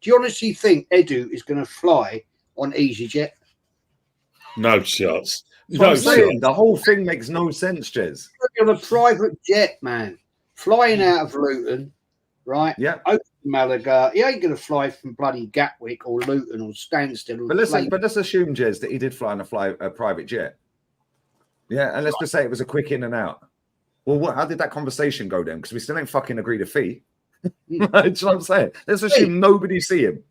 Do you honestly think Edu is going to fly on EasyJet? No chance. No, the whole thing makes no sense, Jez. On a private jet, man, flying out of Luton, right? Yeah. Over to Malaga. He ain't going to fly from bloody Gatwick or Luton or Stansted. But let's assume, Jez, that he did fly on a private jet. Yeah, and let's just say it was a quick in and out. Well, how did that conversation go then? Because we still ain't fucking agreed a fee. Do you know what I'm saying? Let's assume nobody see him.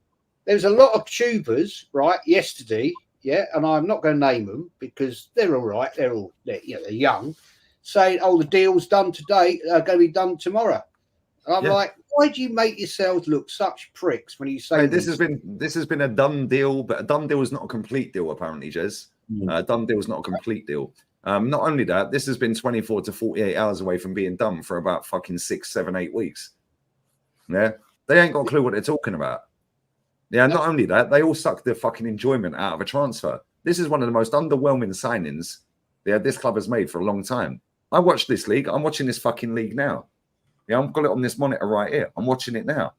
There was a lot of tubers, right, yesterday, yeah, and I'm not going to name them because they're all right. They're young, saying, "Oh, the deal's done today, going to be done tomorrow." And I'm like, why do you make yourselves look such pricks when you say hey, this has been a done deal, but a done deal is not a complete deal, apparently, Jez. A done deal is not a complete deal. Not only that, this has been 24 to 48 hours away from being done for about fucking 6, 7, 8 weeks. Yeah, they ain't got a clue what they're talking about. Yeah, not only that, they all suck the fucking enjoyment out of a transfer. This is one of the most underwhelming signings this club has made for a long time. I watched this league. I'm watching this fucking league now. Yeah, I've got it on this monitor right here. I'm watching it now.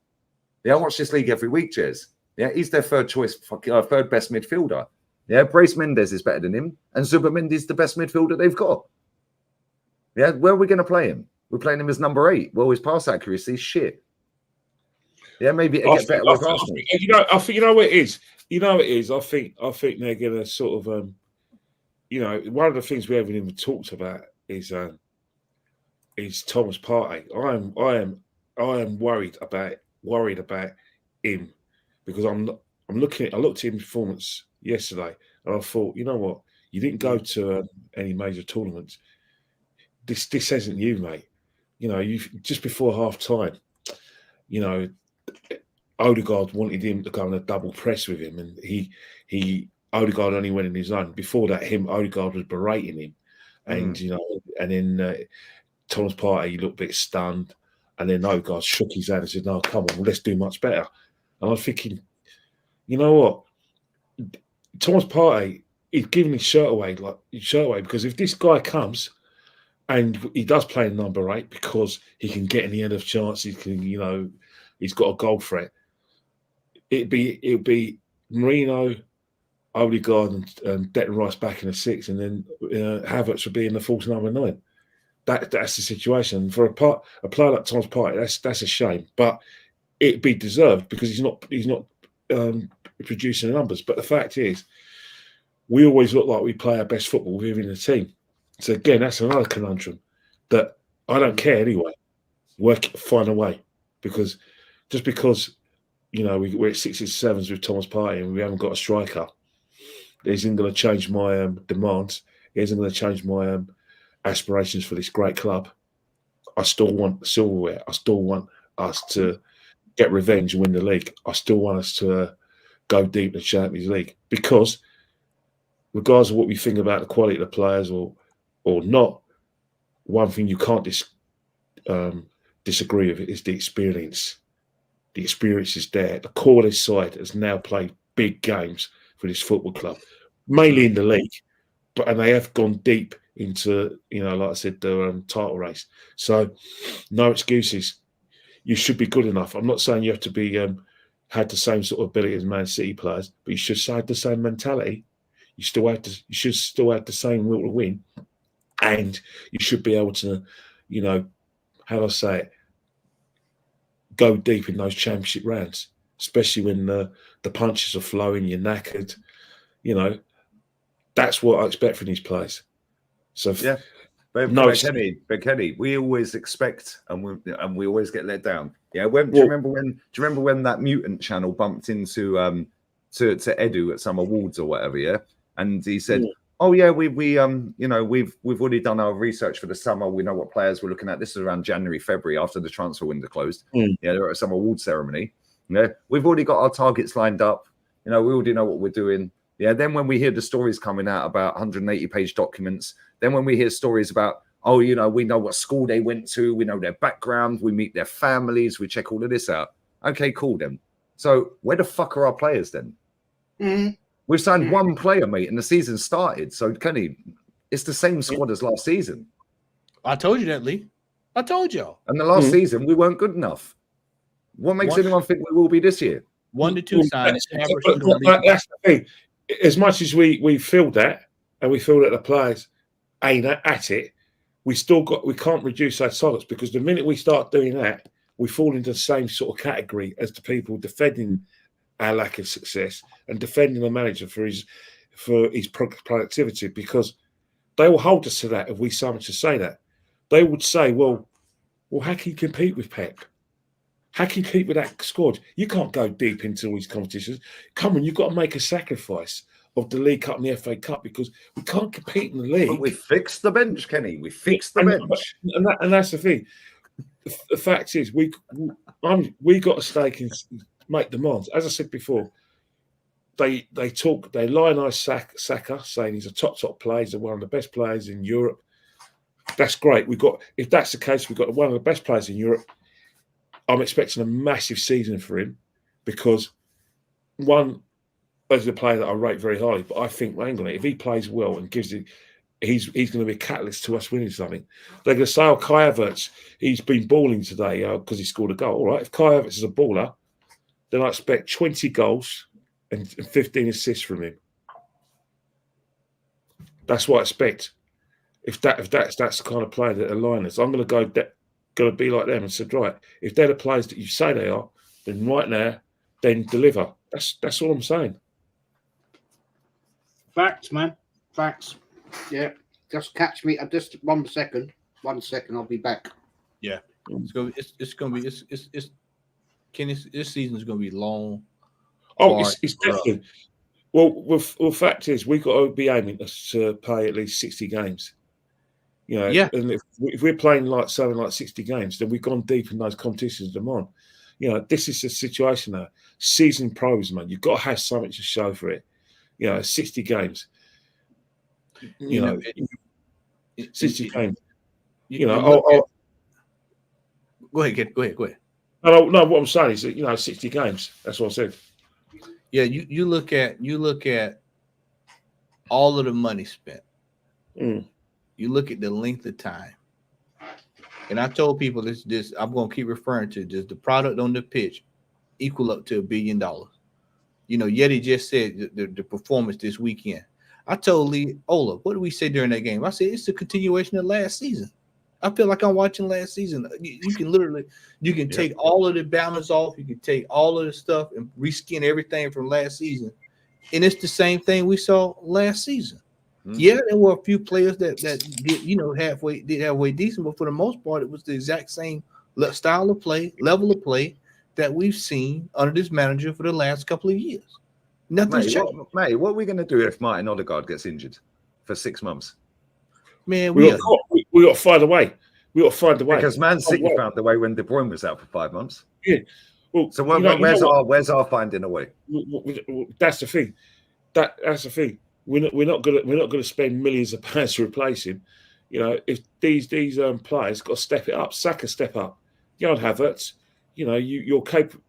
Yeah, I watch this league every week, Jez. Yeah, he's their third best midfielder. Yeah, Brace Mendes is better than him, and Zubimendi's the best midfielder they've got. Yeah, where are we going to play him? We're playing him as number 8. Well, his pass accuracy is shit. Yeah, maybe it'll get better with Arsenal. I think you know what it is. You know what it is. I think they're going to sort of, one of the things we haven't even talked about is Thomas Partey. I am worried about him because I looked at his performance yesterday and I thought, you know what, you didn't go to any major tournaments. This isn't you, mate. You know, you just before half time, you know, Odegaard wanted him to go on a double press with him, and Odegaard only went in his own. Before that, Odegaard was berating him, and you know, and then Thomas Partey, he looked a bit stunned, and then Odegaard shook his hand and said, "No, come on, let's do much better." And I was thinking, you know what, Thomas Partey, he's giving his shirt away because if this guy comes and he does play in number 8 because he can get in the end of chances, you know, he's got a goal threat. It'd be Marino, Odegaard, and Declan Rice back in the 6, and then Havertz would be in the false number 9. that's the situation. For a player like Thomas Partey, that's a shame. But it'd be deserved because he's not producing the numbers. But the fact is, we always look like we play our best football within the team. So again, that's another conundrum that I don't care anyway. Find a way, because just because we're at 6s, 7s with Thomas Partey and we haven't got a striker, it isn't going to change my demands. It isn't going to change my aspirations for this great club. I still want the silverware. I still want us to get revenge and win the league. I still want us to go deep in the Champions League, because regardless of what we think about the quality of the players or not, one thing you can't disagree with is the experience. The experience is there. The core of this side has now played big games for this football club, mainly in the league, and they have gone deep into, like I said, the title race. So no excuses. You should be good enough. I'm not saying you have to be had the same sort of ability as Man City players, but you should have the same mentality. You should still have the same will to win, and you should be able to, how do I say it, go deep in those championship rounds, especially when the punches are flowing, you're knackered. That's what I expect from these players. So yeah. But Kenny, we always expect and we always get let down. Yeah. Do you remember when that mutant channel bumped into to Edu at some awards or whatever? Yeah, and he said, "Oh yeah, we've already done our research for the summer. We know what players we're looking at. This is around January, February, after the transfer window closed. Yeah, they're at some award ceremony. Yeah, we've already got our targets lined up. We already know what we're doing. Yeah. Then when we hear the stories coming out about 180-page documents, then when we hear stories about, we know what school they went to, we know their background, we meet their families, we check all of this out. Okay, cool then. So where the fuck are our players then? Mm-hmm. We've signed one player, mate, and the season started. So, Kenny, it's the same squad as last season. I told you that, Lee. I told y'all. And the last season, we weren't good enough. What makes anyone think we will be this year? 1 to 2 signings. That's the thing. As much as we feel that, and we feel that the players ain't at it, we can't reduce our targets, because the minute we start doing that, we fall into the same sort of category as the people defending our lack of success and defending the manager for his productivity, because they will hold us to that if we summon to say that. They would say, well, how can you compete with Pep? How can you compete with that squad? You can't go deep into all these competitions. Come on, you've got to make a sacrifice of the League Cup and the FA Cup, because we can't compete in the league. But we fixed the bench, Kenny. We fixed the bench. And that's the thing. The fact is, we got a stake in make demands. As I said before, they lionize Saka, saying he's a top player, he's one of the best players in Europe. That's great. If that's the case, we've got one of the best players in Europe. I'm expecting a massive season for him, because one, as a player that I rate very highly, but I think, hang on, if he plays well and gives it, he's going to be a catalyst to us winning something. They're going to say, Kai Havertz, he's been balling today because he scored a goal. All right, if Kai Havertz is a baller, then I expect 20 goals and 15 assists from him. That's what I expect. If that's the kind of player that align us, I'm going to be like them and said, right, if they're the players that you say they are, then right now, then deliver. That's all I'm saying. Facts, man. Facts. Yeah. Just catch me. Just 1 second. 1 second. I'll be back. Yeah. It's gonna be this season is gonna be long. Oh, it's definitely. Well, fact is, we've got to be aiming to play at least 60 games. Yeah. And if we're playing something like 60 games, then we've gone deep in those competitions them on. This is the situation now. Season pros, man. You've got to have something to show for it. 60 games. 60 games. Go ahead. No, what I'm saying is that 60 games. That's what I said. Yeah, you look at all of the money spent. You look at the length of time. And I told people this I'm going to keep referring to just the product on the pitch equal up to $1 billion. Yeti just said the performance this weekend. I told Lee, Ola, what did we say during that game? I said, it's a continuation of last season. I feel like I'm watching last season. You can literally, take all of the balance off. You can take all of the stuff and reskin everything from last season, and it's the same thing we saw last season. Yeah, there were a few players that did halfway decent, but for the most part, it was the exact same style of play, level of play that we've seen under this manager for the last couple of years. Nothing's changed. Mate, what are we going to do if Martin Odegaard gets injured for 6 months? Man, we got to find a way. We got to find a way Because Man City found the way when De Bruyne was out for 5 months. Yeah. Well, so where's our finding a way? That's the thing. That's the thing. We're not gonna spend millions of pounds to replace him. You know, if these players got to step it up, Saka step up. Yard Havertz, you're capable.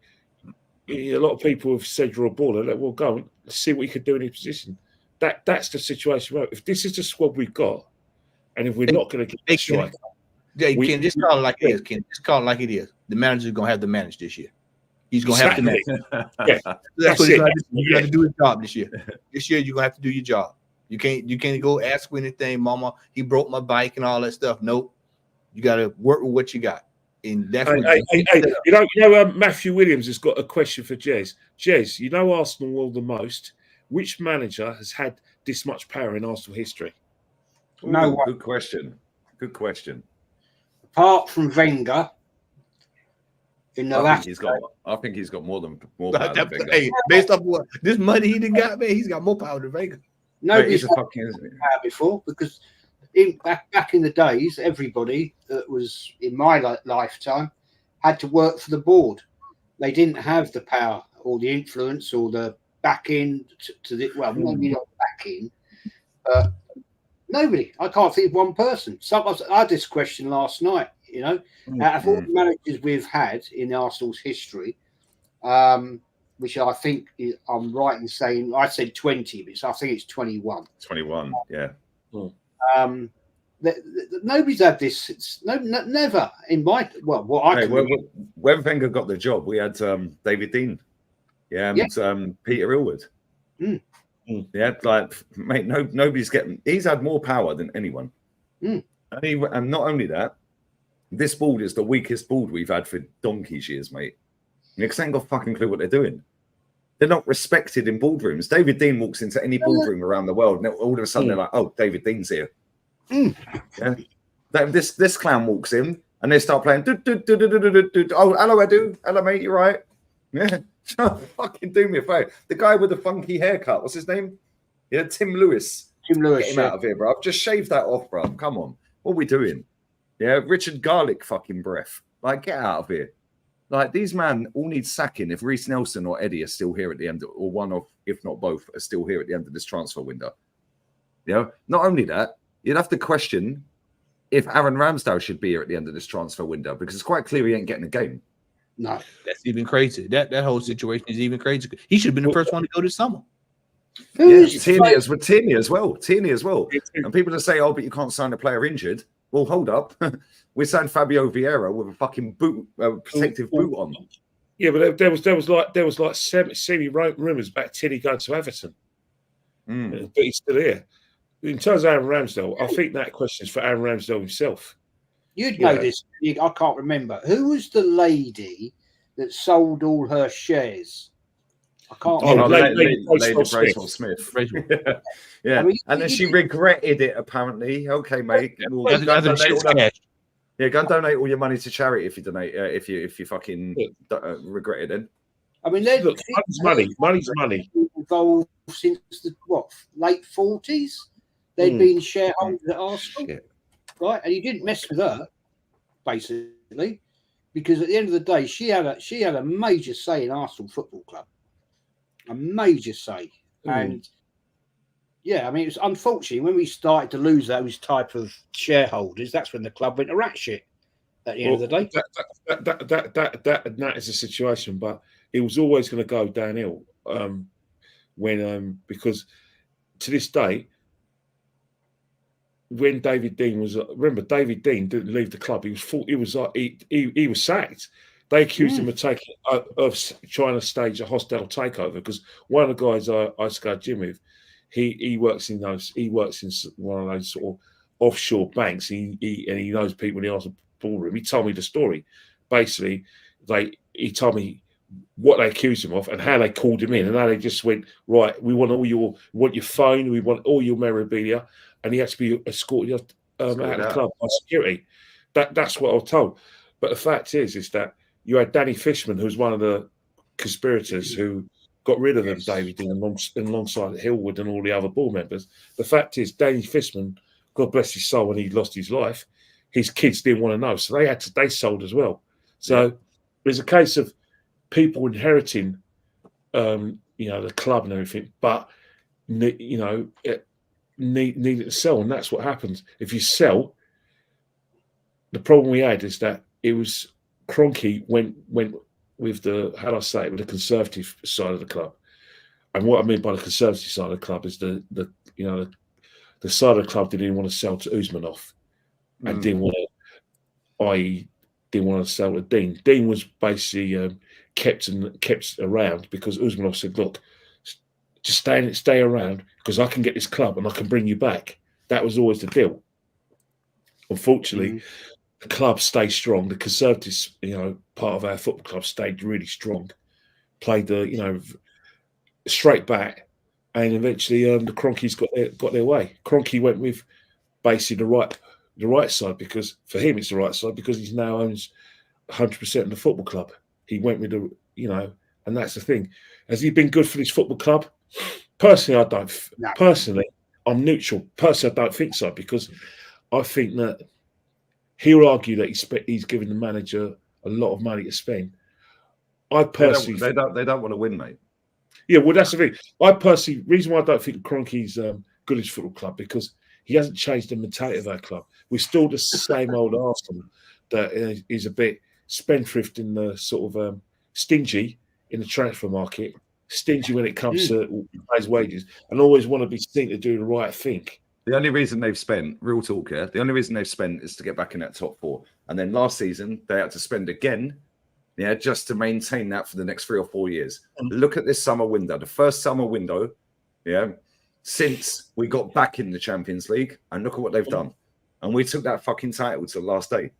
A lot of people have said you're a baller. Well, go and see what you can do in your position. That's the situation. If this is the squad we've got, and if we're not going to get just call it like it is. Ken, just call it like it is. The manager's going to have to manage this year. He's going to have to manage. That's what he's going to do. You got to do his job this year. This year, you're going to have to do your job. You can't go ask for anything, Mama. He broke my bike and all that stuff. Nope. You got to work with what you got. And that's Matthew Williams has got a question for Jez. Jez, you know Arsenal well the most. Which manager has had this much power in Arsenal history? No one. Good question. Good question. Apart from Wenger, I think he's got more power than Wenger. Hey, based off what this money he done got, man, he's got more power than Wenger. Nobody's had power before because back in the days, everybody that was in my lifetime had to work for the board. They didn't have the power or the influence or the backing to the maybe not backing, but nobody. I can't think of one person. I had this question last night. Out of all the managers we've had in Arsenal's history, which I think I'm right in saying I said 20, but I think it's 21. 21, yeah. Nobody's had this. It's never in my when Wenger got the job, we had David Dean, and Peter Illwood. Yeah, like mate, nobody's getting. He's had more power than anyone, and not only that, this board is the weakest board we've had for donkey's years, mate. Because they ain't got a fucking clue what they're doing. They're not respected in boardrooms. David Dean walks into any boardroom around the world, and all of a sudden they're like, "Oh, David Dean's here." Yeah, this clown walks in, and they start playing. Oh, hello, Edu. Hello, mate. You right? Yeah. Fucking do me a favor. The guy with the funky haircut. What's his name? Yeah, Tim Lewis. Tim Lewis. Get him out of here, bro. Just shave that off, bro. Come on. What are we doing? Yeah, Richard Garlick fucking breath. Like, get out of here. Like, these men all need sacking if Reece Nelson or Eddie are still here at the end, or one of, if not both, are still here at the end of this transfer window. Not only that, you'd have to question if Aaron Ramsdale should be here at the end of this transfer window, because it's quite clear he ain't getting a game. No, that's even crazy. That whole situation is even crazy. He should have been the first one to go this summer. Tierney as well. And people just say, "Oh, but you can't sign a player injured." Well, hold up. We signed Fabio Vieira with a fucking protective boot on. Yeah, but there was like semi rumours about Tierney going to Everton, but he's still here. In terms of Aaron Ramsdale, I think that question is for Aaron Ramsdale himself. You'd know this. I can't remember. Who was the lady that sold all her shares? I can't remember. Lady Bracewell Smith. Yeah. I mean, and then she regretted it, apparently. Okay, mate. Go and donate all your money to charity if you donate. If you fucking regret it, then. I mean, money's money. Involved since the late 40s. They'd been shareholders at Arsenal. Right, and he didn't mess with her, basically, because at the end of the day, she had a major say in Arsenal Football Club, a major say, and I mean, it was unfortunately when we started to lose those type of shareholders, that's when the club went to rat shit. At the end of the day, that is a situation, but it was always going to go downhill because to this day. When David Dean was, remember David Dean didn't leave the club. He was sacked. They accused him of trying to stage a hostile takeover because one of the guys I used to go gym with, he works in one of those sort of offshore banks. And he knows people in the Arsenal ballroom. He told me the story. Basically, he told me what they accused him of and how they called him in, and how they just went, right, we want your phone, we want all your memorabilia, and he had to be escorted out of the club by security. That's what I was told. But the fact is that you had Danny Fishman, who's one of the conspirators who got rid of them, David Dean, alongside Hillwood and all the other board members. The fact is, Danny Fishman, God bless his soul, when he lost his life, his kids didn't want to know, so they sold as well. So there's a case of people inheriting, the club and everything, but it needed to sell, and that's what happens if you sell. The problem we had is that it was Kroenke went with the with the conservative side of the club, and what I mean by the conservative side of the club is the side of the club that didn't want to sell to Usmanov, and didn't want to sell to Dean. Dean was basically kept around because Usmanov said, "Look, just stay around because I can get this club and I can bring you back." That was always the deal. Unfortunately, the club stayed strong. The Conservatives, part of our football club, stayed really strong. Played straight back, and eventually the Kroenkes got their way. Kroenke went with basically the right side, because for him it's the right side because he now owns 100% of the football club. He went with and that's the thing. Has he been good for this football club? Personally, I don't. No. Personally, I'm neutral. Personally, I don't think so, because I think that he'll argue that he's giving the manager a lot of money to spend. I personally they don't want to win, mate. Yeah, well, that's the thing. I personally, reason why I don't think Kroenke's good at his football club, because he hasn't changed the mentality of our club. We're still the same old Arsenal that is a bit spendthrift in the sort of stingy in the transfer market, stingy when it comes to his wages, and always want to be seen to do the right thing. The only reason they've spent, real talk here, the only reason they've spent is to get back in that top four. And then last season, they had to spend again, just to maintain that for the next 3 or 4 years. Look at this summer window, the first summer window, since we got back in the Champions League, and look at what they've done. And we took that fucking title to the last day.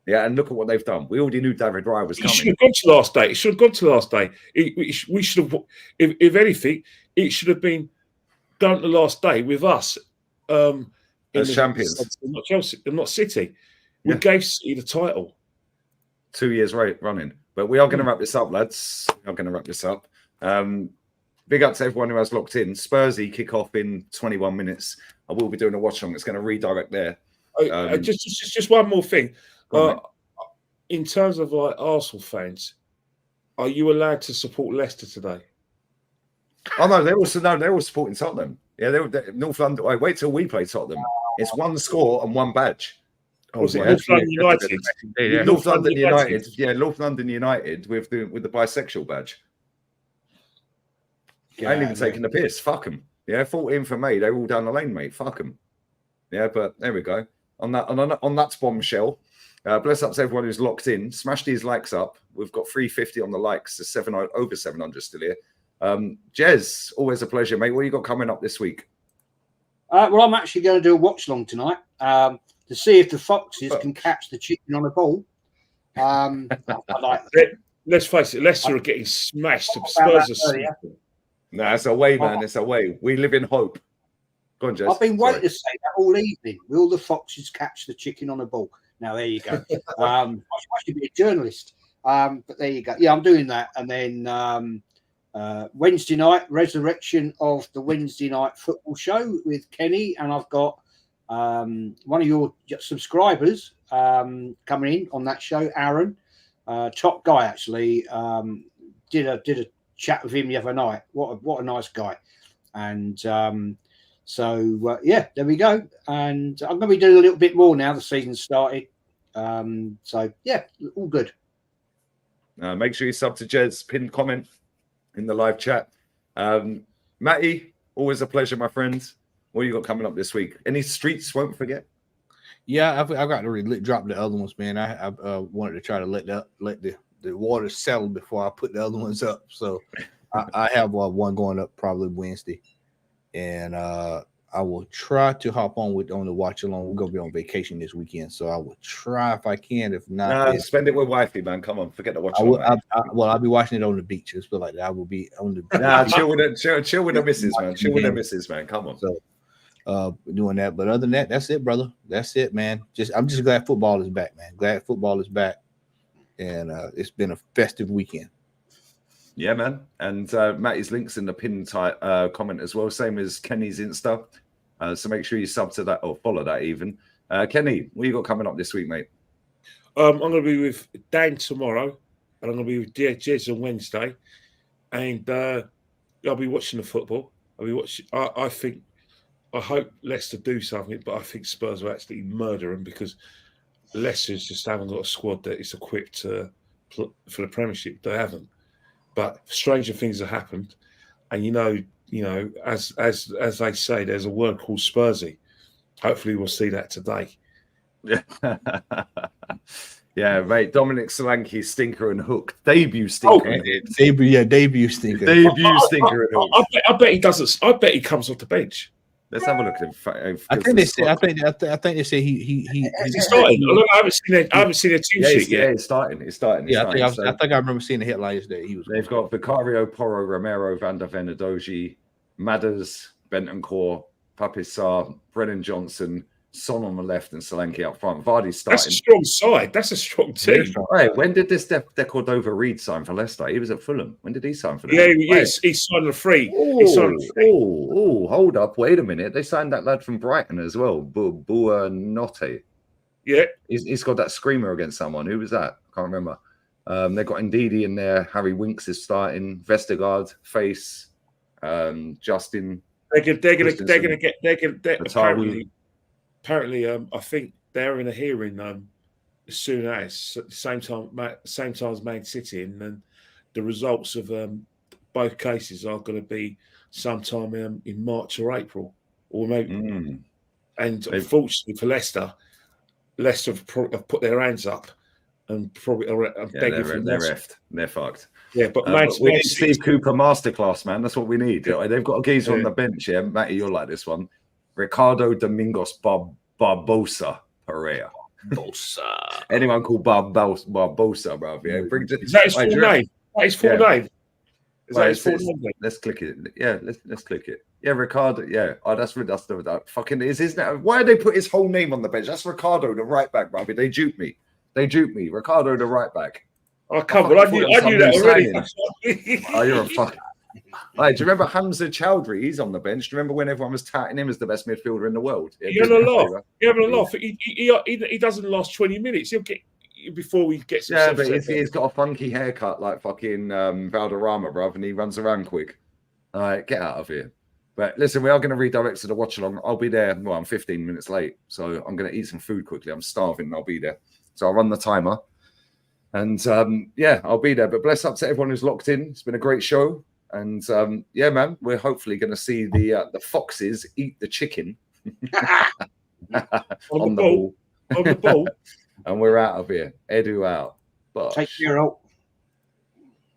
Yeah, and look at what they've done. We already knew David Raya was coming. It should have gone to the last day. It should have gone to the last day. We should have, if anything, it should have been done to the last day with us. As champions. Not Chelsea, not City. We gave City the title. 2 years running. But we are going to wrap this up, lads. We are going to wrap this up. Big up to everyone who has locked in. Spursy kick off in 21 minutes. I will be doing a watch along. It's going to redirect there. Just one more thing. In terms of like Arsenal fans, are you allowed to support Leicester today? Oh no, they're all supporting Tottenham. Yeah, they're North London. Wait till we play Tottenham. It's one score and one badge. North London United. Yeah, North London United. Yeah, North London United with the bisexual badge. I ain't even taking the piss. Fuck them. Yeah, 14 for me. They're all down the lane, mate. Fuck them. Yeah, but there we go. On that bombshell. Bless up to everyone who's locked in. Smash these likes up. We've got 350 on the likes. There's over 700 still here. Jez, always a pleasure, mate. What you got coming up this week? Well, I'm actually going to do a watch long tonight to see if the Foxes can catch the chicken on a ball. I like that. Let's face it, Leicester are getting smashed. Spurs are No, it's away, man. It's away. We live in hope. Go on, Jez. I've been waiting to say that all evening. Will the Foxes catch the chicken on a ball? Now, there you go. I should be a journalist. But there you go. Yeah, I'm doing that. And then Wednesday night, resurrection of the Wednesday night football show with Kenny. And I've got one of your subscribers coming in on that show, Aaron. Top guy, actually. Did a chat with him the other night. What a nice guy. And yeah, there we go. And I'm going to be doing a little bit more now the season's started. So yeah, all good. Make sure you sub to Jez, pinned comment in the live chat. Matty, always a pleasure, my friends. What you got coming up this week? Any streets won't forget? Yeah, I've got to drop the other ones, man. I wanted to try to let the water settle before I put the other ones up. So I have one going up probably Wednesday, and I will try to hop on the watch along. We're gonna be on vacation this weekend, so I will try if I can. If not, Nah, spend it with wifey, man. Come on, forget the watch. I'll be watching it on the beach. Just feel like that. I will be on the beach. Nah, chill with the missus, man. Chill with the missus, man. Come on. So, doing that. But other than that, that's it, brother. That's it, man. I'm just glad football is back, man. Glad football is back, and it's been a festive weekend. Yeah, man. And Matty's links in the pinned comment as well, same as Kenny's Insta. So make sure you sub to that or follow that even. Kenny, what you got coming up this week, mate? I'm going to be with Dan tomorrow, and I'm going to be with Jez on Wednesday, and I'll be watching the football. I'll be watching. I hope Leicester do something, but I think Spurs will actually murder them because Leicester's just haven't got a squad that is equipped for the Premiership. They haven't. But stranger things have happened, and you know, as they say, there's a word called Spursy. Hopefully, we'll see that today. Yeah, mate. Dominic Solanke, stinker and hook. Debut stinker. Debut stinker. Debut stinker and hook. I bet he doesn't. I bet he comes off the bench. Let's have a look at him. I think they say he starting. I haven't seen a team sheet yet. Yeah, it's starting. I think I remember seeing the headline yesterday. They've got Vicario, Porro, Romero, Van der Ven, Adoji, Madders, Bentancur, Papisar, Brennan Johnson, Son on the left, and Solanke up front. Vardy's starting. That's a strong side. That's a strong team. Right. When did this De Cordova-Reid sign for Leicester? He was at Fulham. When did he sign for them? Yeah, he signed a free. Oh, hold up. Wait a minute. They signed that lad from Brighton as well. Buonanotte. Yeah. He's got that screamer against someone. Who was that? I can't remember. They've got Ndidi in there. Harry Winks is starting. Vestergaard, Face, Justin. They're gonna get. Apparently, I think they're in a hearing as soon as same time as Man City, and then the results of both cases are going to be sometime in March or April, or maybe. And unfortunately for Leicester have put their hands up and probably are begging for they're effed. They're fucked. Yeah, but we need Steve Cooper masterclass, man. That's what we need. They've got a geezer on the bench. Yeah, Matty, you'll like this one. Ricardo Domingos Barbosa Pereira. Barbosa. Anyone called Barbosa, bro? Yeah, is that his full name? That is full name. Is that his full name? Let's click it. Yeah, let's click it. Yeah, Ricardo. Yeah. Oh, that's that fucking is his name. Why did they put his whole name on the bench? That's Ricardo, the right back, bro. They duped me. Ricardo, the right back. Oh, come on. I knew that already. Oh, you're a fuck. Right, do you remember Hamza Chowdhury? He's on the bench. Do you remember when everyone was touting him as the best midfielder in the world? You're having a laugh. He doesn't last 20 minutes. He'll get before he gets. Yeah, but he's got a funky haircut like fucking Valderrama, bruv, and he runs around quick. All right, get out of here. But listen, we are going to redirect to the watch along. I'll be there. Well, I'm 15 minutes late, so I'm going to eat some food quickly. I'm starving, and I'll be there. So I'll run the timer, and I'll be there. But bless up to everyone who's locked in. It's been a great show. And yeah, man, we're hopefully going to see the foxes eat the chicken on the ball. On the ball. And we're out of here. Edu out. But take care, all.